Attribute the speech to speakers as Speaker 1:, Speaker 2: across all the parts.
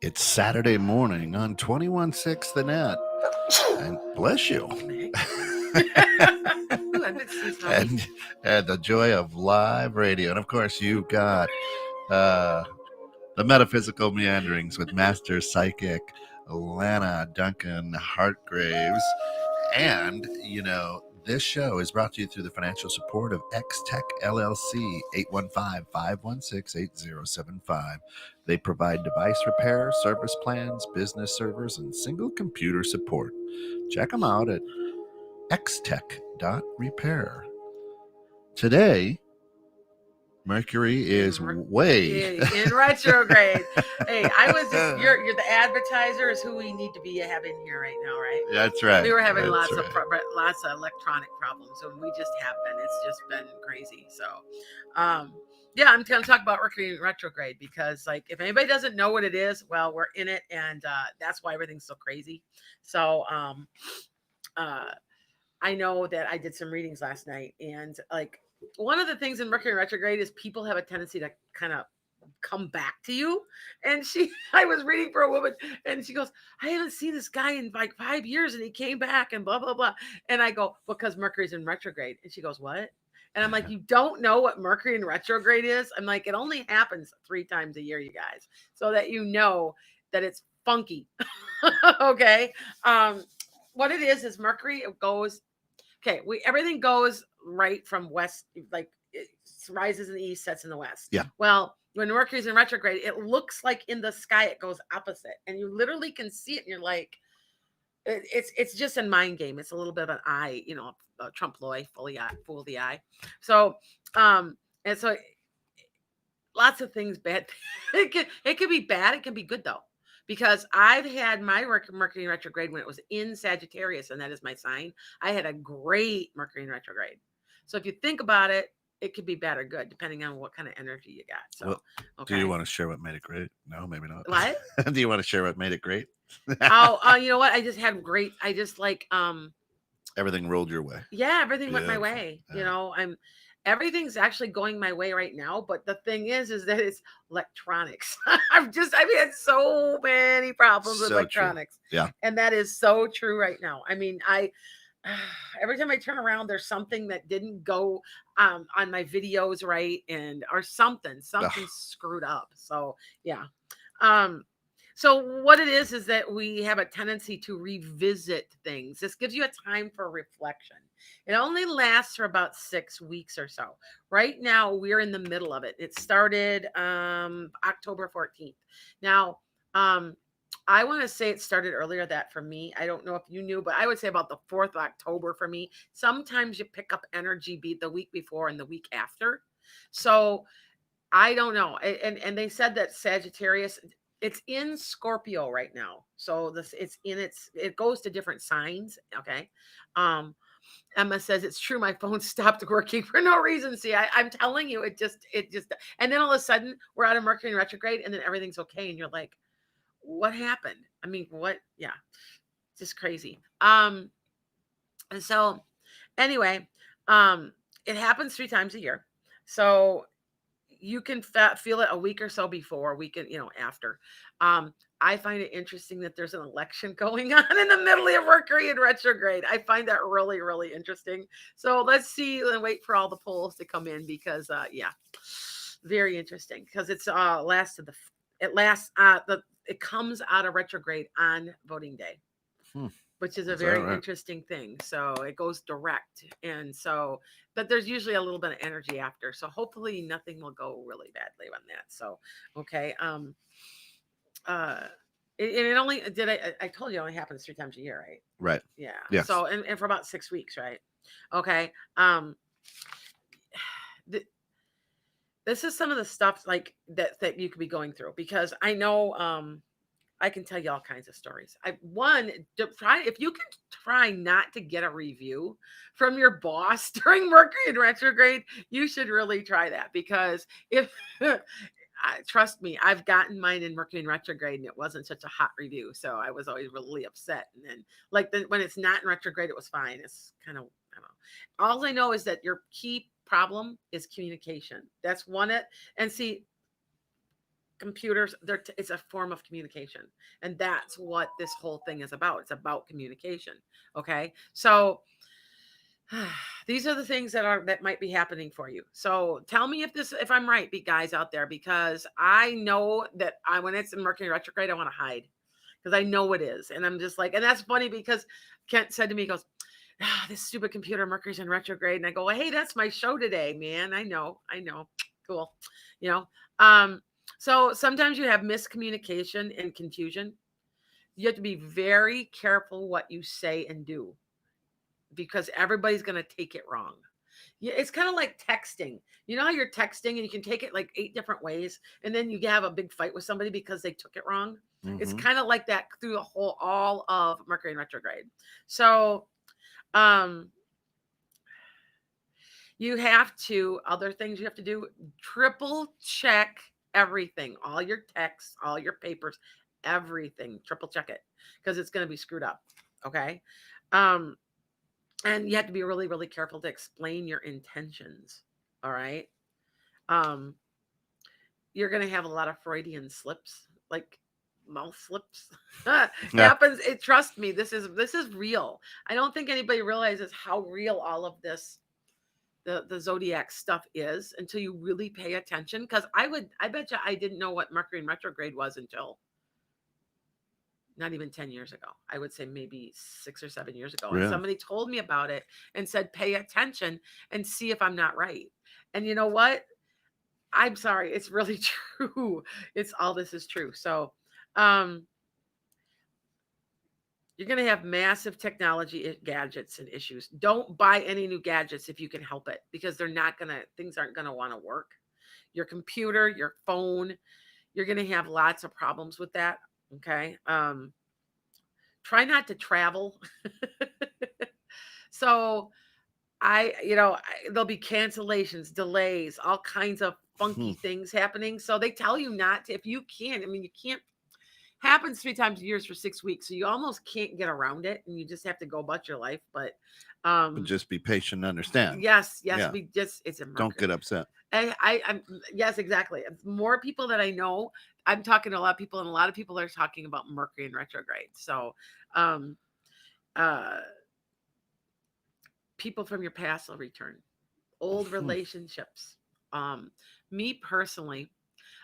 Speaker 1: It's Saturday morning on 21.6 The Net. And bless you. and the joy of live radio. And of course, you've got the Metaphysical Meanderings with Master Psychic Lana Duncan-Hartgraves. And, this show is brought to you through the financial support of X-Tech LLC, 815-516-8075. They provide device repair, service plans, business servers, and single computer support. Check them out at xtech.repair. Today, Mercury is way
Speaker 2: in retrograde. Hey, I was just you're the advertiser is who we need to be having here right now, right?
Speaker 1: That's right.
Speaker 2: We were having lots of electronic problems, and we just have been. It's just been crazy. So, yeah, I'm going to talk about Mercury in retrograde because, like, if anybody doesn't know what it is, well, we're in it, and that's why everything's so crazy. So, I know that I did some readings last night, and like. One of the things in Mercury retrograde is people have a tendency to kind of come back to you. And I was reading for a woman and she goes, I haven't seen this guy in like 5 years and he came back and blah, blah, blah. And I go, because Mercury's in retrograde. And she goes, what? And I'm like, you don't know what Mercury in retrograde is? I'm like, it only happens 3 times a year, you guys, so that you know that it's funky. Okay. What it is Mercury, it goes, okay, everything goes right from west, like it rises in the east, sets in the west.
Speaker 1: Yeah.
Speaker 2: Well, when Mercury's in retrograde, it looks like in the sky it goes opposite, and you literally can see it, and you're like, it's just a mind game. It's a little bit of an eye, a trompe l'oeil, fool the eye. So, and so lots of things bad. It could be bad. It can be good though. Because I've had my Mercury in retrograde when it was in Sagittarius, and that is my sign. I had a great Mercury in retrograde. So if you think about it, it could be bad or good, depending on what kind of energy you got. So,
Speaker 1: well, okay. Do you want to share what made it great? No, maybe not.
Speaker 2: What?
Speaker 1: Do you want to share what made it great?
Speaker 2: You know what? I just had great. I just like
Speaker 1: everything rolled your way.
Speaker 2: Yeah, everything went my way. Yeah. Everything's actually going my way right now. But the thing is that it's electronics. I've had so many problems with electronics.
Speaker 1: True. Yeah.
Speaker 2: And that is so true right now. I mean, every time I turn around, there's something that didn't go on my videos right, or something screwed up. So yeah. So what it is that we have a tendency to revisit things. This gives you a time for reflection. It only lasts for about 6 weeks or so. Right now, we're in the middle of it. It started October 14th. Now, I want to say it started earlier that for me. I don't know if you knew, but I would say about the 4th of October for me. Sometimes you pick up energy the week before and the week after. So I don't know. And they said that Sagittarius, it's in Scorpio right now. So it goes to different signs. Okay. Emma says it's true. My phone stopped working for no reason. See, I'm telling you, it just, and then all of a sudden we're out of Mercury in retrograde and then everything's okay. And you're like, what happened? I mean, what? Yeah. Just crazy. And so anyway, it happens 3 times a year. So you can feel it a week or so before, a week, after. I find it interesting that there's an election going on in the middle of Mercury in retrograde. I find that really, really interesting. So let's see and wait for all the polls to come in because, yeah, very interesting because it comes out of retrograde on voting day. Which is a very interesting thing. So it goes direct. And so, but there's usually a little bit of energy after. So hopefully nothing will go really badly on that. So, okay. It only I told you it only happens 3 times a year, right?
Speaker 1: Right.
Speaker 2: Yeah.
Speaker 1: Yes.
Speaker 2: So, and for about 6 weeks, right? Okay. This is some of the stuff like that you could be going through because I know, I can tell you all kinds of stories. If you can try not to get a review from your boss during Mercury in retrograde, you should really try that because trust me, I've gotten mine in Mercury in retrograde and it wasn't such a hot review. So I was always really upset. And then when it's not in retrograde, it was fine. It's kind of, I don't know. All I know is that your key problem is communication. That's one. And see, computers, it's a form of communication, and that's what this whole thing is about. It's about communication. Okay, so these are the things that might be happening for you. So tell me if I'm right, guys out there, because I know that when it's in Mercury retrograde, I want to hide because I know it is, and I'm just like, and that's funny because Kent said to me, he goes, this stupid computer, Mercury's in retrograde, and I go, well, hey, that's my show today, man. I know, cool, you know. So sometimes you have miscommunication and confusion. You have to be very careful what you say and do because everybody's going to take it wrong. Yeah, it's kind of like texting. You know how you're texting and you can take it like 8 different ways, and then you have a big fight with somebody because they took it wrong. It's
Speaker 1: Mm-hmm.
Speaker 2: kind of like that through the whole all of Mercury in retrograde. So, um, you have to other things you have to do: triple check everything, all your texts, all your papers, everything. Triple check it because it's going to be screwed up. Okay. Um, and you have to be really, really careful to explain your intentions. All right. Um, you're going to have a lot of Freudian slips, like mouth slips.
Speaker 1: Yeah.
Speaker 2: Happens. Trust me, this is real. I don't think anybody realizes how real all of this the zodiac stuff is until you really pay attention. Because I bet you I didn't know what Mercury in retrograde was until not even 10 years ago. I would say maybe 6 or 7 years ago. And
Speaker 1: Really?
Speaker 2: somebody told me about it and said, pay attention and see if I'm not right. And you know what? I'm sorry. It's really true. It's all this is true. So, um, you're going to have massive technology gadgets and issues. Don't buy any new gadgets if you can help it because things aren't going to want to work. Your computer, your phone, you're going to have lots of problems with that. Okay. Try not to travel. So there'll be cancellations, delays, all kinds of
Speaker 1: Hmm.
Speaker 2: funky things happening. So they tell you not to, if you can, I mean, you can't, happens 3 times a year for 6 weeks. So you almost can't get around it and you just have to go about your life. But,
Speaker 1: But
Speaker 2: um,
Speaker 1: just be patient and understand.
Speaker 2: yes,
Speaker 1: Yeah.
Speaker 2: it's a
Speaker 1: Don't get
Speaker 2: Mercury.
Speaker 1: upset.
Speaker 2: I'm yes, exactly. More people that I know, I'm talking to a lot of people, and a lot of people are talking about Mercury in retrograde. So, um, uh, people from your past will return, old
Speaker 1: Hmm.
Speaker 2: relationships. Um, Me personally,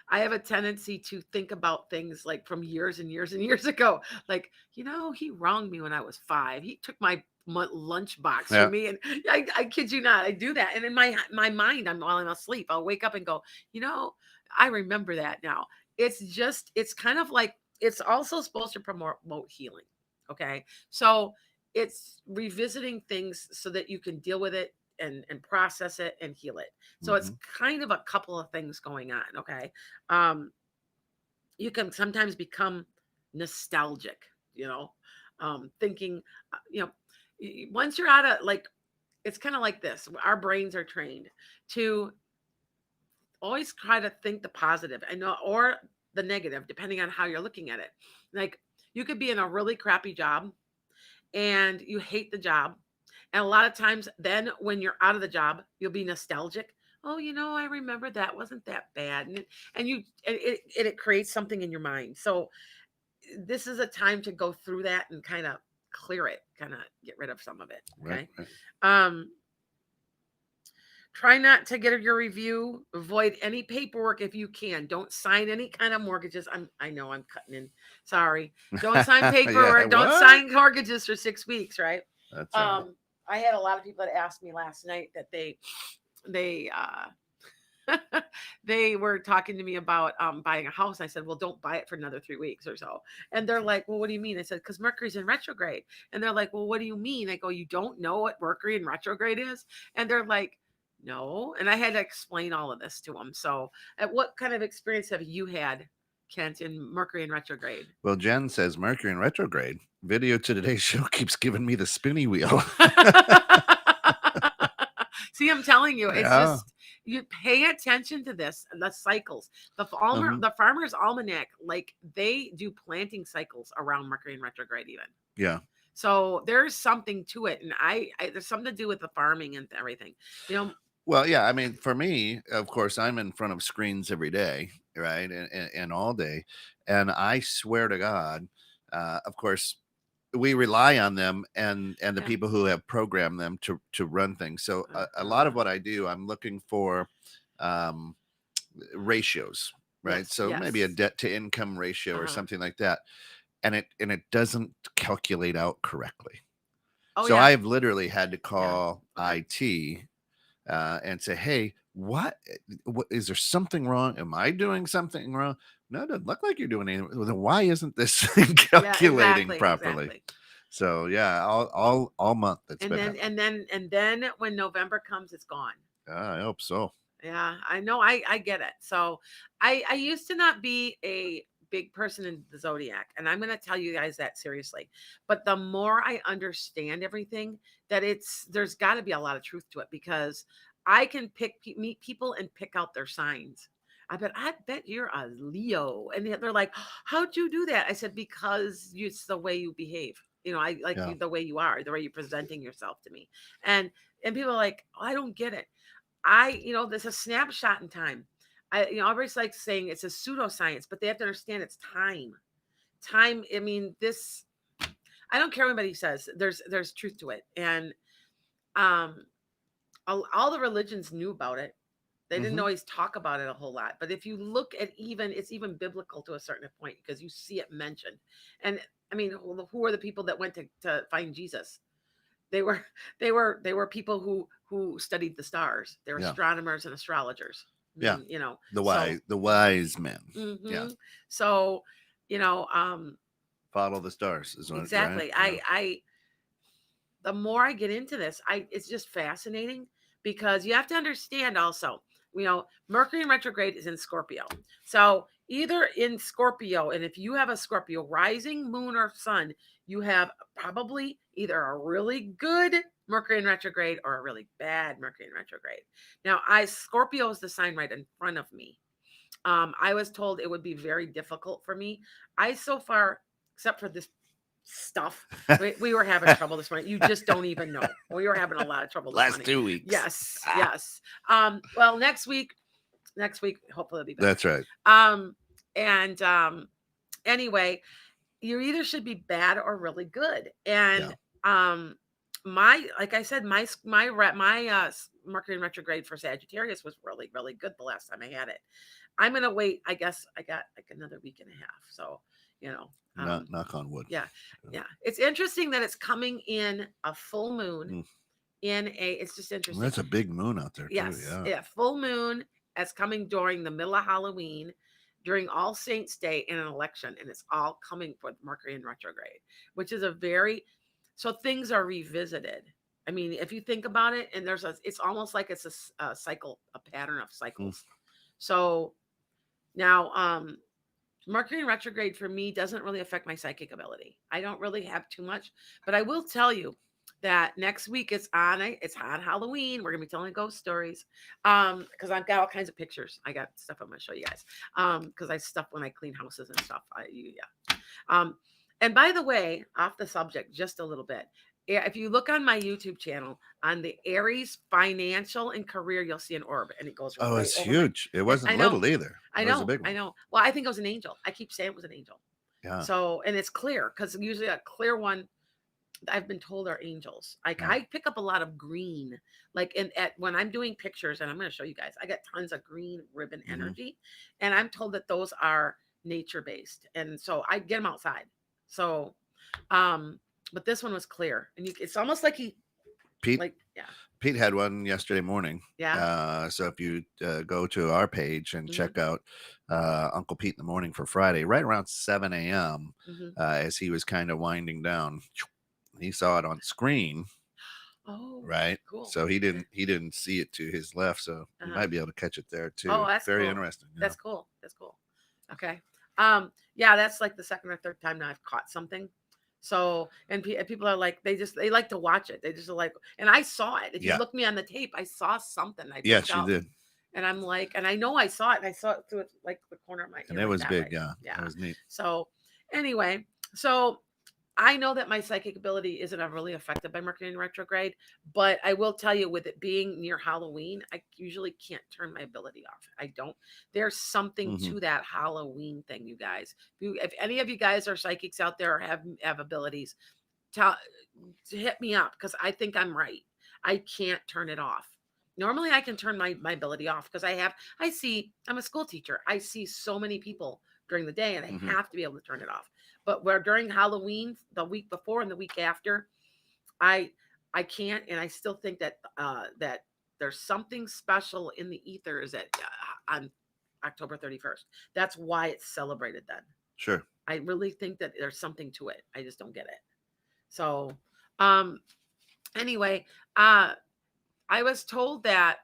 Speaker 2: I have a tendency to think about things like from years and years and years ago. Like, he wronged me when I was 5. He took my lunch box
Speaker 1: Yeah.
Speaker 2: from me, and I kid you not, I do that. And in my mind, while I'm asleep, I'll wake up and go, I remember that now. It's kind of like it's also supposed to promote healing. Okay, so it's revisiting things so that you can deal with it and process it and heal it. So it's
Speaker 1: Hmm.
Speaker 2: kind of a couple of things going on. Okay. Um, you can sometimes become nostalgic, thinking, once you're out of like, it's kind of like this. Our brains are trained to always try to think the positive and or the negative, depending on how you're looking at it. Like you could be in a really crappy job and you hate the job. And a lot of times, then when you're out of the job, you'll be nostalgic. Oh, I remember that wasn't that bad, and it creates something in your mind. So this is a time to go through that and kind of clear it, kind of get rid of some of it.
Speaker 1: Right.
Speaker 2: Okay.
Speaker 1: Right.
Speaker 2: Um, Try not to get your review. Avoid any paperwork if you can. Don't sign any kind of mortgages. I know I'm cutting in. Sorry. Don't sign
Speaker 1: Yeah.
Speaker 2: paperwork. Don't
Speaker 1: What?
Speaker 2: sign mortgages for 6 weeks, right?
Speaker 1: That's all right.
Speaker 2: I had a lot of people that asked me last night that they they were talking to me about buying a house. I said, well, don't buy it for another 3 weeks or so. And they're like, well, what do you mean? I said, because Mercury's in retrograde. And they're like, well, what do you mean? I go, you don't know what Mercury in retrograde is? And they're like, no. And I had to explain all of this to them. So, what kind of experience have you had, Kent, in Mercury in retrograde?
Speaker 1: Well, Jen says Mercury in retrograde. Video to today's show keeps giving me the spinny wheel.
Speaker 2: See, I'm telling you, it's
Speaker 1: Yeah.
Speaker 2: just you pay attention to this, the cycles.
Speaker 1: Hmm.
Speaker 2: The Farmer's Almanac, like they do planting cycles around Mercury in retrograde, even.
Speaker 1: Yeah.
Speaker 2: So there's something to it, and there's something to do with the farming and everything. You know,
Speaker 1: Well, yeah. I mean, for me, of course, I'm in front of screens every day. right, and all day. And I swear to God, of course, we rely on them and the
Speaker 2: Yeah.
Speaker 1: people who have programmed them to run things. So a lot of
Speaker 2: Uh-huh.
Speaker 1: what I do, I'm looking for um, ratios, right?
Speaker 2: Yes.
Speaker 1: So maybe a
Speaker 2: Yes.
Speaker 1: debt to income ratio or
Speaker 2: Uh-huh.
Speaker 1: something like that, and it doesn't calculate out correctly.
Speaker 2: Oh
Speaker 1: So
Speaker 2: yeah.
Speaker 1: I've literally had to
Speaker 2: Yeah.
Speaker 1: call
Speaker 2: Okay.
Speaker 1: IT and say, "Hey, what is there something wrong? Am I doing something wrong? No, it doesn't look like you're doing anything. Well, then why isn't this thing
Speaker 2: Yeah.
Speaker 1: calculating
Speaker 2: Exactly.
Speaker 1: properly?"
Speaker 2: Exactly.
Speaker 1: So yeah, all month it's
Speaker 2: And
Speaker 1: been
Speaker 2: then
Speaker 1: happening.
Speaker 2: when November comes, it's gone.
Speaker 1: I hope so.
Speaker 2: Yeah, I know. I get it. So I used to not be a big person in the zodiac, and I'm going to tell you guys that seriously. But the more I understand everything, that there's got to be a lot of truth to it, because I can meet people and pick out their signs. I bet you're a Leo, and they're like, "How'd you do that?" I said, "Because it's the way you behave. I like
Speaker 1: Yeah.
Speaker 2: you the way you are, the way you're presenting yourself to me." And people are like, oh, "I don't get it." There's a snapshot in time. Everybody's like saying it's a pseudoscience, but they have to understand it's time. Time. I mean, this. I don't care what anybody says. There's truth to it, and um, all the religions knew about it. They didn't
Speaker 1: Hmm.
Speaker 2: always talk about it a whole lot, but if you look at it's even biblical to a certain point, because you see it mentioned. And I mean, who are the people that went to find Jesus? They were they were people who studied the stars. They're
Speaker 1: Yeah.
Speaker 2: astronomers and astrologers. I
Speaker 1: Yeah.
Speaker 2: mean,
Speaker 1: The
Speaker 2: so
Speaker 1: wise men. Yeah.
Speaker 2: hmm so you know,
Speaker 1: Follow the stars is what, right?
Speaker 2: exactly.
Speaker 1: Yeah.
Speaker 2: I The more I get into this, it's just fascinating, because you have to understand also, Mercury in retrograde is in Scorpio. So either in Scorpio, and if you have a Scorpio rising, moon, or sun, you have probably either a really good Mercury in retrograde or a really bad Mercury in retrograde. Now, Scorpio is the sign right in front of me. I was told it would be very difficult for me. I so far, except for this stuff, we were having trouble this morning. You just don't even know. We were having a lot of trouble this
Speaker 1: Last
Speaker 2: morning.
Speaker 1: 2 weeks.
Speaker 2: Yes, yes. Well, next week, hopefully it'll be better.
Speaker 1: That's right.
Speaker 2: And anyway, you either should be bad or really good.
Speaker 1: Yeah.
Speaker 2: And um, like I said, my Mercury in retrograde for Sagittarius was really really good the last time I had it. I'm gonna wait. I guess I got like another week and a half. So, you know, um,
Speaker 1: Knock on wood.
Speaker 2: yeah, yeah. It's interesting that it's coming in a full moon
Speaker 1: Mm.
Speaker 2: It's just interesting.
Speaker 1: That's a big moon out there too.
Speaker 2: Yes,
Speaker 1: Yeah.
Speaker 2: yeah, full moon as coming during the middle of Halloween, during All Saints Day, and an election, and it's all coming for Mercury in retrograde, which is a very so things are revisited. I mean, if you think about it, and it's almost like it's a cycle, a pattern of
Speaker 1: Mm.
Speaker 2: cycles. So now, Mercury in retrograde for me doesn't really affect my psychic ability. I don't really have too much, but I will tell you that next week it's on Halloween. We're gonna be telling ghost stories. Because I've got all kinds of pictures. I got stuff I'm gonna show you guys. Because I stuff when I clean houses and stuff. Yeah. And by the way, off the subject just a little bit. Yeah, if you look on my YouTube channel on the Aries financial and career, you'll see an orb, and it goes
Speaker 1: Oh,
Speaker 2: right
Speaker 1: it's
Speaker 2: over my.
Speaker 1: huge. It
Speaker 2: And
Speaker 1: wasn't
Speaker 2: I know,
Speaker 1: little either.
Speaker 2: I
Speaker 1: It was a
Speaker 2: know,
Speaker 1: big
Speaker 2: I
Speaker 1: one.
Speaker 2: know. Well, I think it was an angel. I keep saying it was an angel.
Speaker 1: Yeah.
Speaker 2: So, and it's clear, because usually a clear one, I've been told are angels. Like
Speaker 1: Yeah.
Speaker 2: I pick up a lot of green, like when I'm doing pictures, and I'm going to show you guys. I got tons of green ribbon
Speaker 1: Hmm.
Speaker 2: energy, and I'm told that those are nature based, and so I get them outside. So, um, but this one was clear, and it's almost like
Speaker 1: Pete
Speaker 2: like, yeah,
Speaker 1: Pete had one yesterday morning.
Speaker 2: yeah,
Speaker 1: So if you go to our page and
Speaker 2: hmm
Speaker 1: check out Uncle Pete in the morning for Friday, right around 7 a.m.,
Speaker 2: hmm
Speaker 1: as he was kind of winding down, he saw it on screen,
Speaker 2: oh,
Speaker 1: right?
Speaker 2: cool,
Speaker 1: So he didn't see it to his left, so you
Speaker 2: uh-huh.
Speaker 1: might be able to catch it there
Speaker 2: Oh,
Speaker 1: too.
Speaker 2: that's
Speaker 1: Very
Speaker 2: cool.
Speaker 1: interesting. Yeah.
Speaker 2: That's cool. That's cool. Okay. Yeah, that's like the second or third time now I've caught something. So, and people are like, they like to watch it. They just are like, and I saw it. If you
Speaker 1: Yeah.
Speaker 2: look me on the tape, I saw something I picked
Speaker 1: Yes, you
Speaker 2: out,
Speaker 1: did,
Speaker 2: and I'm like, and I know I saw it, and I saw it through like the corner of my,
Speaker 1: and it
Speaker 2: like
Speaker 1: was
Speaker 2: that
Speaker 1: big.
Speaker 2: way.
Speaker 1: Yeah,
Speaker 2: Yeah.
Speaker 1: it was neat.
Speaker 2: So, anyway, so I know that my psychic ability isn't really affected by Mercury in retrograde, but I will tell you, with it being near Halloween, I usually can't turn my ability off. I don't. There's something
Speaker 1: Mm-hmm.
Speaker 2: to that Halloween thing, you guys. If any of you guys are psychics out there or have abilities, tell hit me up, because I think I'm right. I can't turn it off. Normally I can turn my ability off because I'm a school teacher. I see so many people during the day and I
Speaker 1: Mm-hmm.
Speaker 2: have to be able to turn it off. But where during Halloween, the week before and the week after, I I can't, and I still think that there's something special in the ethers on October 31st. That's why it's celebrated then.
Speaker 1: Sure.
Speaker 2: I really think that there's something to it. I just don't get it. So, um, anyway, uh, I was told that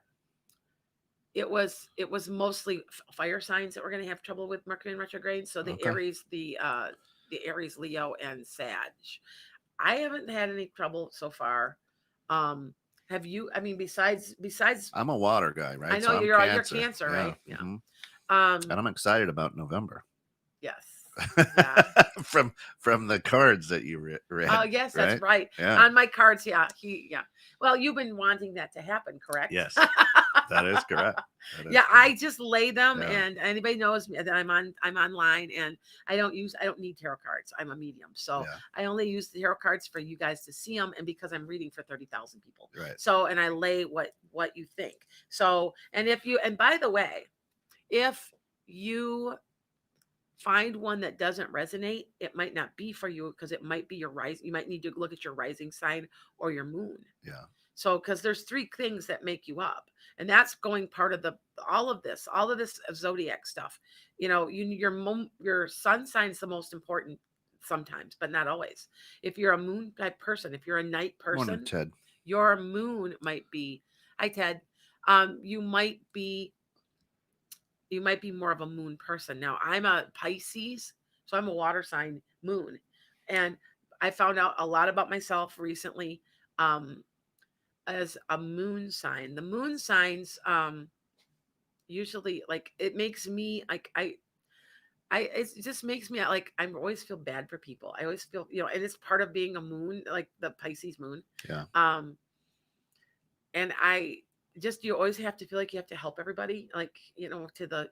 Speaker 2: it was mostly fire signs that were going to have trouble with Mercury in retrograde. So
Speaker 1: Okay.
Speaker 2: the Aries, Leo, and Sag. I haven't had any trouble so far. Um, have you? I mean, besides,
Speaker 1: I'm a water guy,
Speaker 2: I
Speaker 1: right?
Speaker 2: know
Speaker 1: So I'm
Speaker 2: you're
Speaker 1: Cancer.
Speaker 2: Cancer,
Speaker 1: Yeah.
Speaker 2: right? Yeah.
Speaker 1: Mm-hmm. And
Speaker 2: Um,
Speaker 1: I'm excited about November.
Speaker 2: yes, yeah.
Speaker 1: from the cards that you
Speaker 2: Oh,
Speaker 1: read,
Speaker 2: yes, that's
Speaker 1: right?
Speaker 2: right.
Speaker 1: Yeah.
Speaker 2: On my cards, yeah. Well, you've been wanting that to happen, correct?
Speaker 1: Yes, that is correct. That is
Speaker 2: Yeah, I
Speaker 1: correct.
Speaker 2: just lay them,
Speaker 1: Yeah.
Speaker 2: and anybody knows me that I'm online, and I don't need tarot cards. I'm a medium. So
Speaker 1: Yeah.
Speaker 2: I only use the tarot cards for you guys to see them, and because I'm reading for 30,000 people.
Speaker 1: Right.
Speaker 2: So, and I lay what you think. So, and by the way, if you find one that doesn't resonate, it might not be for you, because it might be your rise. You might need to look at your rising sign or your moon.
Speaker 1: Yeah.
Speaker 2: So, because there's three things that make you up, and that's going part of the all of this zodiac stuff. Your sun sign is the most important sometimes, but not always. If you're a moon type person, if you're a night
Speaker 1: Morning,
Speaker 2: person,
Speaker 1: Ted.
Speaker 2: your moon might be. Hi, Ted. You might be more of a moon person. Now, I'm a Pisces, so I'm a water sign moon, and I found out a lot about myself recently. Um, as a moon sign. The moon signs usually, like, it makes me like it just makes me like I always feel bad for people. I always feel, and it's part of being a moon, like the Pisces moon.
Speaker 1: Yeah.
Speaker 2: Um and I just you always have to feel like you have to help everybody, like, to the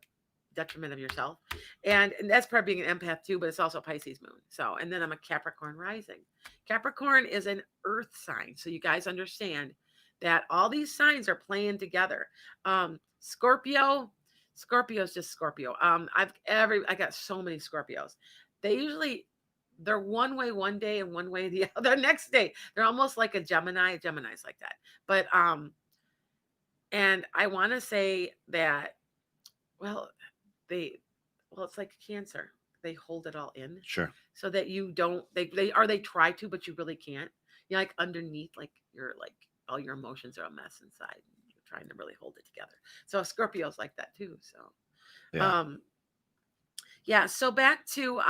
Speaker 2: detriment of yourself. And that's part of being an empath too, but it's also Pisces moon. So, and then I'm a Capricorn rising. Capricorn is an earth sign. So you guys understand that all these signs are playing together. Scorpio's just Scorpio. I got so many Scorpios. They usually they're one way one day and one way the other next day. They're almost like a Gemini. Gemini's like that. But and I want to say that, well, they it's like Cancer. They hold it all in
Speaker 1: Sure.
Speaker 2: so that you don't they try to, but you really can't. Like underneath, like you're like all your emotions are a mess inside. You're trying to really hold it together. So Scorpio's like that too. So
Speaker 1: Yeah.
Speaker 2: um yeah, so back to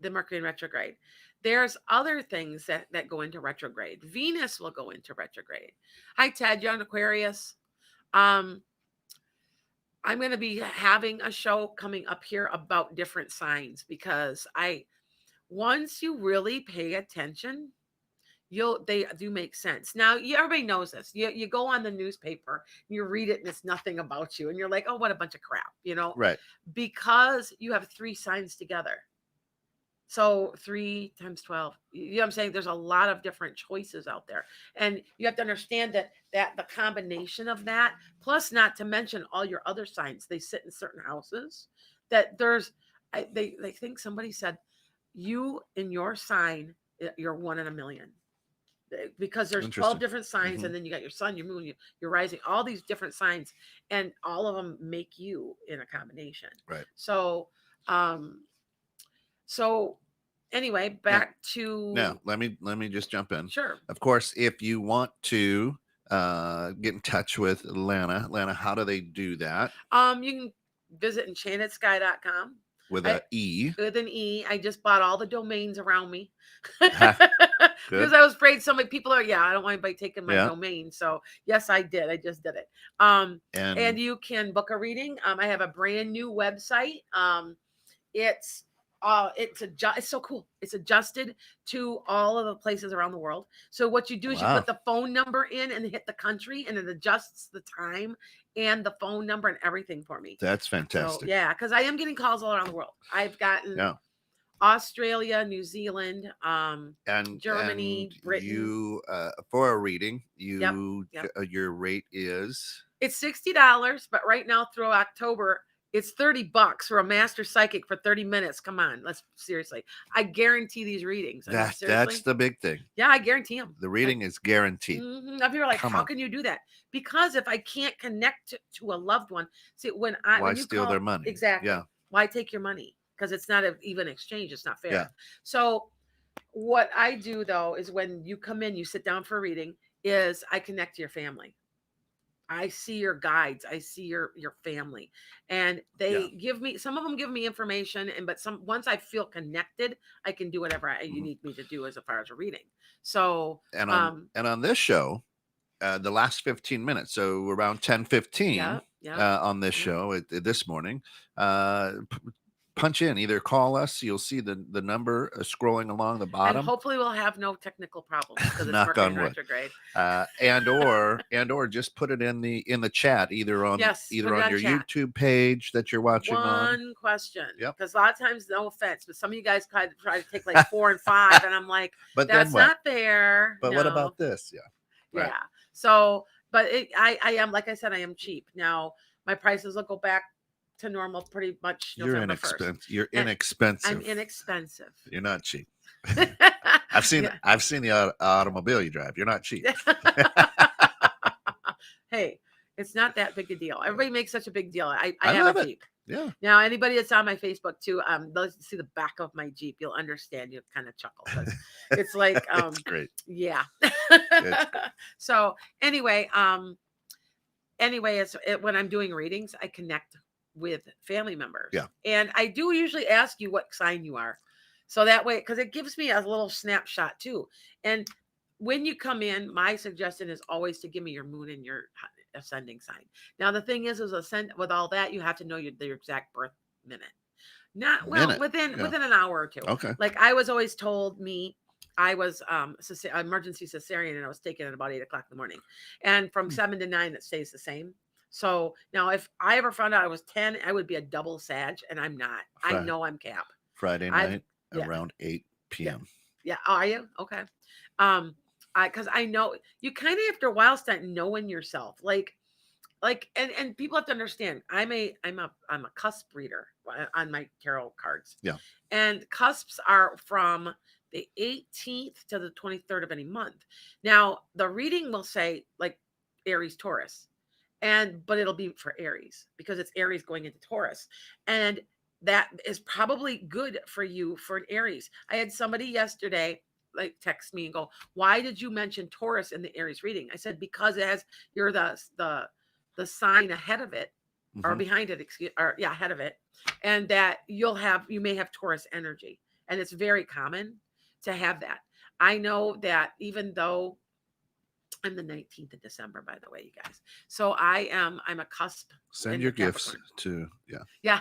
Speaker 2: the Mercury in retrograde. There's other things that go into retrograde. Venus will go into retrograde. Hi Ted, you're on Aquarius. Um I'm going to be having a show coming up here about different signs, because once you really pay attention, they do make sense. Now, everybody knows this. You go on the newspaper, you read it, and it's nothing about you, and you're like, oh, what a bunch of crap,
Speaker 1: Right.
Speaker 2: because you have three signs together. So 3 times 12. You know what I'm saying? There's a lot of different choices out there. And you have to understand that the combination of that, plus not to mention all your other signs, they sit in certain houses, that they think somebody said, you in your sign, you're one in a million. Because there's 12
Speaker 1: Interesting.
Speaker 2: different signs,
Speaker 1: Mm-hmm.
Speaker 2: and then you got your sun, your moon, your rising, all these different signs, and all of them make you in a combination.
Speaker 1: Right.
Speaker 2: So, um, so anyway,
Speaker 1: Now,
Speaker 2: back to
Speaker 1: let me just jump in.
Speaker 2: sure.
Speaker 1: Of course, if you want to get in touch with Lana, how do they do that?
Speaker 2: You can visit enchantedsky.com.
Speaker 1: With
Speaker 2: I
Speaker 1: a E.
Speaker 2: With an E. I just bought all the domains around me.
Speaker 1: Ha, good.
Speaker 2: Because I was afraid so many people I don't want anybody taking my
Speaker 1: Yeah.
Speaker 2: domain. So yes, I did. I just did it. And
Speaker 1: And
Speaker 2: you can book a reading. I have a brand new website. It's It's so cool. It's adjusted to all of the places around the world. So what you do is you
Speaker 1: Wow.
Speaker 2: put the phone number in and hit the country, and it adjusts the time and the phone number and everything for me.
Speaker 1: That's
Speaker 2: So
Speaker 1: fantastic.
Speaker 2: yeah, because I am getting calls all around the world. I've gotten
Speaker 1: Yeah.
Speaker 2: Australia, New Zealand,
Speaker 1: And
Speaker 2: Germany, Britain.
Speaker 1: you for a reading,
Speaker 2: Yep, yep.
Speaker 1: your rate is
Speaker 2: It's $60, but right now through October, it's $30 for a master psychic for 30 minutes. Come on, let's seriously. I guarantee these readings. I mean,
Speaker 1: that's
Speaker 2: seriously.
Speaker 1: the big thing.
Speaker 2: Yeah, I guarantee them.
Speaker 1: The reading is guaranteed.
Speaker 2: Now people are like,
Speaker 1: Come
Speaker 2: how
Speaker 1: on.
Speaker 2: can you do that? Because if I can't connect to a loved one, see
Speaker 1: Why
Speaker 2: when you
Speaker 1: steal their
Speaker 2: call
Speaker 1: money?
Speaker 2: exactly,
Speaker 1: Yeah.
Speaker 2: why take your money? Because it's not an even exchange. It's not fair.
Speaker 1: Yeah.
Speaker 2: So what I do though is when you come in, you sit down for a reading, is I connect to your family. I see your guides. I see your family, and
Speaker 1: Yeah.
Speaker 2: they give me some of them give me information, and but some once I feel connected, I can do whatever you
Speaker 1: Mhm.
Speaker 2: need me to do as far as a reading. So,
Speaker 1: And on this show, the last 15 minutes, so around 10:15
Speaker 2: yeah, yeah,
Speaker 1: on this
Speaker 2: yeah.
Speaker 1: show this morning, punch in, either call us, you'll see the number scrolling along the
Speaker 2: And
Speaker 1: bottom.
Speaker 2: hopefully we'll have no technical problems because it's
Speaker 1: Knock
Speaker 2: Mercury
Speaker 1: on
Speaker 2: in
Speaker 1: wood.
Speaker 2: retrograde.
Speaker 1: And or just put it in the chat,
Speaker 2: Yes, put
Speaker 1: either
Speaker 2: it
Speaker 1: on
Speaker 2: on
Speaker 1: your
Speaker 2: chat.
Speaker 1: YouTube page that you're watching on.
Speaker 2: One question,
Speaker 1: Yep.
Speaker 2: because a lot of times, no offense, but some of you guys try to take like 4 and 5, and I'm like,
Speaker 1: But then
Speaker 2: that's
Speaker 1: what?
Speaker 2: not fair.
Speaker 1: But what
Speaker 2: No,
Speaker 1: about this? Yeah. Right.
Speaker 2: yeah. So, but I am, like I said, I am cheap now. My prices will go back to normal pretty much
Speaker 1: You're
Speaker 2: November 1st,
Speaker 1: inexpensive. You're
Speaker 2: and I'm
Speaker 1: inexpensive.
Speaker 2: inexpensive.
Speaker 1: You're not cheap.
Speaker 2: Yeah.
Speaker 1: I've seen the automobile you drive. You're not cheap.
Speaker 2: Hey, it's not that big a deal. Everybody makes such a big deal. I
Speaker 1: I
Speaker 2: have a
Speaker 1: love it.
Speaker 2: Jeep.
Speaker 1: Yeah.
Speaker 2: Now, anybody that's on my Facebook too, they'll see the back of my Jeep. You'll understand. You'll kind of chuckle because it's like,
Speaker 1: It's great.
Speaker 2: yeah.
Speaker 1: It's great.
Speaker 2: So anyway, when I'm doing readings, I connect with family members.
Speaker 1: Yeah.
Speaker 2: And I do usually ask you what sign you are. So that way, because it gives me a little snapshot too. And when you come in, my suggestion is always to give me your moon and your ascending sign. Now, the thing is with all that, you have to know your exact birth minute. Not well
Speaker 1: Minute.
Speaker 2: within
Speaker 1: Yeah.
Speaker 2: within an hour or two.
Speaker 1: Okay.
Speaker 2: Like I was always told I was emergency cesarean and I was taken at about 8 o'clock in the morning, and from 7 to 9 it stays the same. So now if I ever found out I was 10, I would be a double Sag, and I'm not. I know I'm Cap.
Speaker 1: Friday
Speaker 2: I've
Speaker 1: night
Speaker 2: yeah
Speaker 1: around 8
Speaker 2: yeah
Speaker 1: p.m.
Speaker 2: yeah. Are you okay? Because I know you kind of after a while start knowing yourself, and people have to understand I'm a cusp reader on my tarot cards.
Speaker 1: Yeah.
Speaker 2: And cusps are from the 18th to the 23rd of any month. Now the reading will say like Aries Taurus, but it'll be for Aries because it's Aries going into Taurus, and that is probably good for you for an Aries. I had somebody yesterday like text me and go, why did you mention Taurus in the Aries reading? I said, because you're the sign ahead of it or behind it, ahead of it, and that you may have Taurus energy, and it's very common to have that. I know that even though I'm the 19th of December, by the way, you guys. So I'm a cusp.
Speaker 1: Send your gifts to
Speaker 2: Yeah.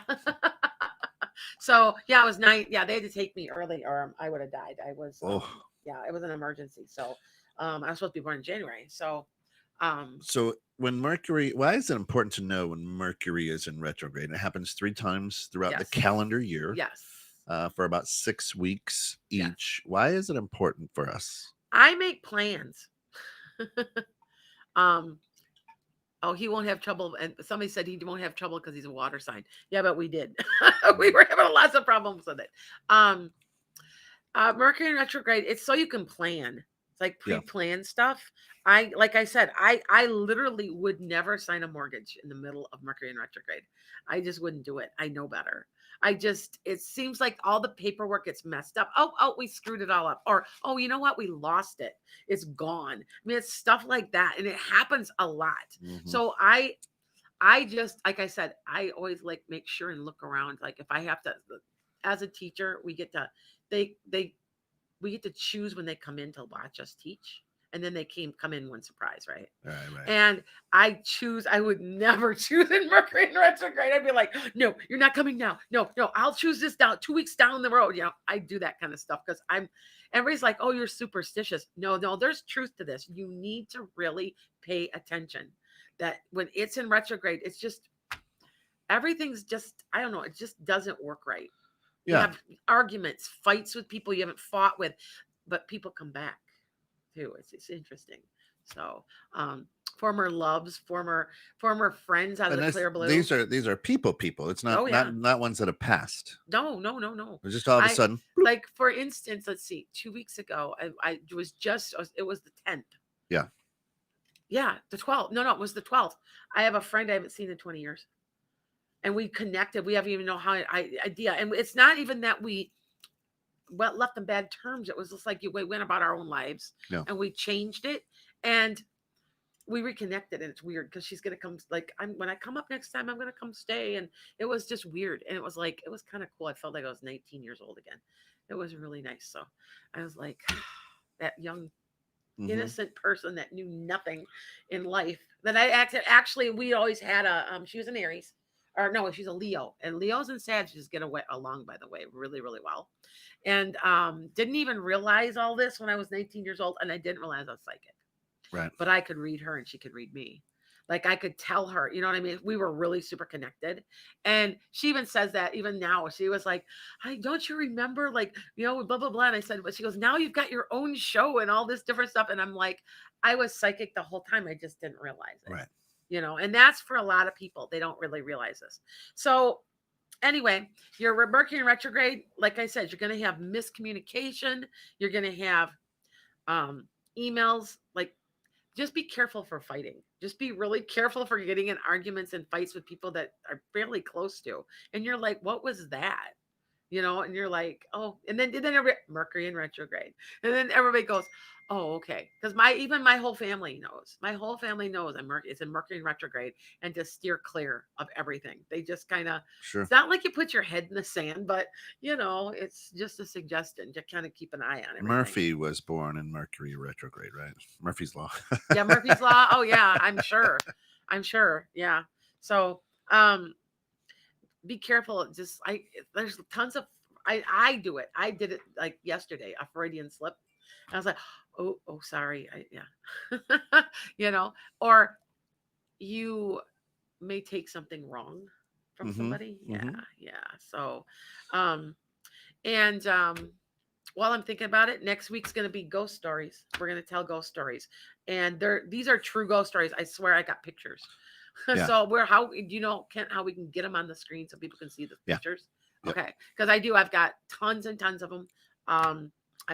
Speaker 2: So yeah, I was 9. Yeah, they had to take me early or I would have died. I was yeah, it was an emergency. So I was supposed to be born in January. So
Speaker 1: So when Mercury, why is it important to know when Mercury is in retrograde? It happens 3 times throughout the calendar year.
Speaker 2: Yes.
Speaker 1: For about 6 weeks each.
Speaker 2: Yes.
Speaker 1: Why is it important for us?
Speaker 2: I make plans. He won't have trouble. And somebody said he won't have trouble because he's a water sign. Yeah, but we did. We were having lots of problems with it. Mercury in retrograde, it's so you can plan. It's like pre-planned stuff. Like I said, I literally would never sign a mortgage in the middle of Mercury in retrograde. I just wouldn't do it. I know better. It seems like all the paperwork gets messed up. Oh, we screwed it all up. Or, oh, you know what? We lost it. It's gone. I mean, it's stuff like that. And it happens a lot. So I just, like I said, I always make sure and look around. Like if I have to, as a teacher, we get to, we get to choose when they come in to watch us teach. and then they come in one surprise, right?
Speaker 1: Right.
Speaker 2: And I would never choose in Mercury in retrograde. I'd be like, no, you're not coming now. No, no, I'll choose this down 2 weeks down the road. I do that kind of stuff because everybody's like, oh, you're superstitious. No, no, there's truth to this. You need to really pay attention that when it's in retrograde, it's just, everything's just, I don't know, it just doesn't work right. You
Speaker 1: Yeah.
Speaker 2: have arguments, fights with people you haven't fought with, but people come back too. It's interesting. So, former loves, former friends out of
Speaker 1: And
Speaker 2: the clear blue.
Speaker 1: these are people. It's
Speaker 2: Oh
Speaker 1: not
Speaker 2: yeah.
Speaker 1: not ones that have passed.
Speaker 2: No, no, no, no.
Speaker 1: It's just all of a
Speaker 2: I
Speaker 1: sudden. Bloop.
Speaker 2: like, for instance, let's see, 2 weeks ago, I was just, it was the 10th.
Speaker 1: Yeah.
Speaker 2: Yeah, the 12th. No, no, it was the 12th. I have a friend I haven't seen in 20 years. And we connected. We haven't even know how idea. And it's not even that we left on bad terms. It was just like we went about our own lives, and we changed it, and we reconnected. And it's weird because she's gonna come. Like, when I come up next time, I'm gonna come stay. And it was just weird. And it was kind of cool. I felt like I was 19 years old again. It was really nice. So I was like, that young, innocent person that knew nothing in life. That I actually, we always had she was an Aries. Or no, she's a Leo, and Leos and Sagittarius get along, by the way, really, really well. And didn't even realize all this when I was 19 years old, and I didn't realize I was psychic.
Speaker 1: Right.
Speaker 2: But I could read her, and she could read me. Like, I could tell her, you know what I mean? We were really super connected. And she even says that even now. She was like, don't you remember, like, blah, blah, blah. And I said, but she goes, now you've got your own show and all this different stuff. And I'm like, I was psychic the whole time. I just didn't realize it.
Speaker 1: Right.
Speaker 2: And that's for a lot of people. They don't really realize this. So anyway, your Mercury in retrograde, like I said, you're going to have miscommunication. You're going to have emails. Like, just be careful for fighting. Just be really careful for getting in arguments and fights with people that are fairly close to. And you're like, what was that? And you're like, oh, and then Mercury in retrograde. And then everybody goes, oh, okay. Because my whole family knows. My whole family knows it's in Mercury in retrograde, and to steer clear of everything. They just kind of,
Speaker 1: Sure.
Speaker 2: It's not like you put your head in the sand, but it's just a suggestion to kind of keep an eye on everything.
Speaker 1: Murphy was born in Mercury retrograde, right? Murphy's Law.
Speaker 2: Yeah, Murphy's Law. Oh yeah, I'm sure. Yeah. So, be careful. Just there's tons of, I do it. I did it like yesterday, a Freudian slip. I was like, oh, sorry. Or you may take something wrong from somebody. Yeah. So, while I'm thinking about it, next week's going to be ghost stories. We're going to tell ghost stories, and these are true ghost stories. I swear, I got pictures.
Speaker 1: Yeah.
Speaker 2: So how do you know, Kent, how we can get them on the screen so people can see the pictures?
Speaker 1: Yep.
Speaker 2: Okay, because I've got tons and tons of them. I'm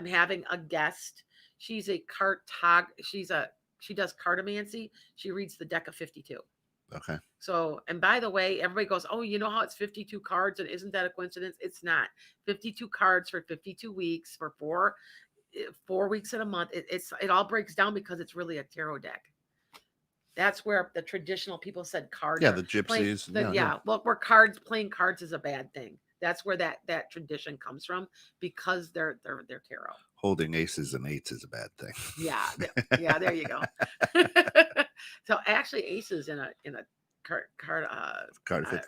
Speaker 2: having a guest. She's a she does cartomancy. She reads the deck of 52.
Speaker 1: Okay.
Speaker 2: So, and by the way, everybody goes, oh, you know how it's 52 cards, and isn't that a coincidence? It's not. 52 cards for 52 weeks for 4 weeks in a month. It all breaks down because it's really a tarot deck. That's where the traditional people said cards.
Speaker 1: Yeah, the gypsies.
Speaker 2: Well, where playing cards is a bad thing. That's where that tradition comes from, because they're tarot.
Speaker 1: Holding aces and eights is a bad thing.
Speaker 2: Yeah, there you go. So actually, aces in a card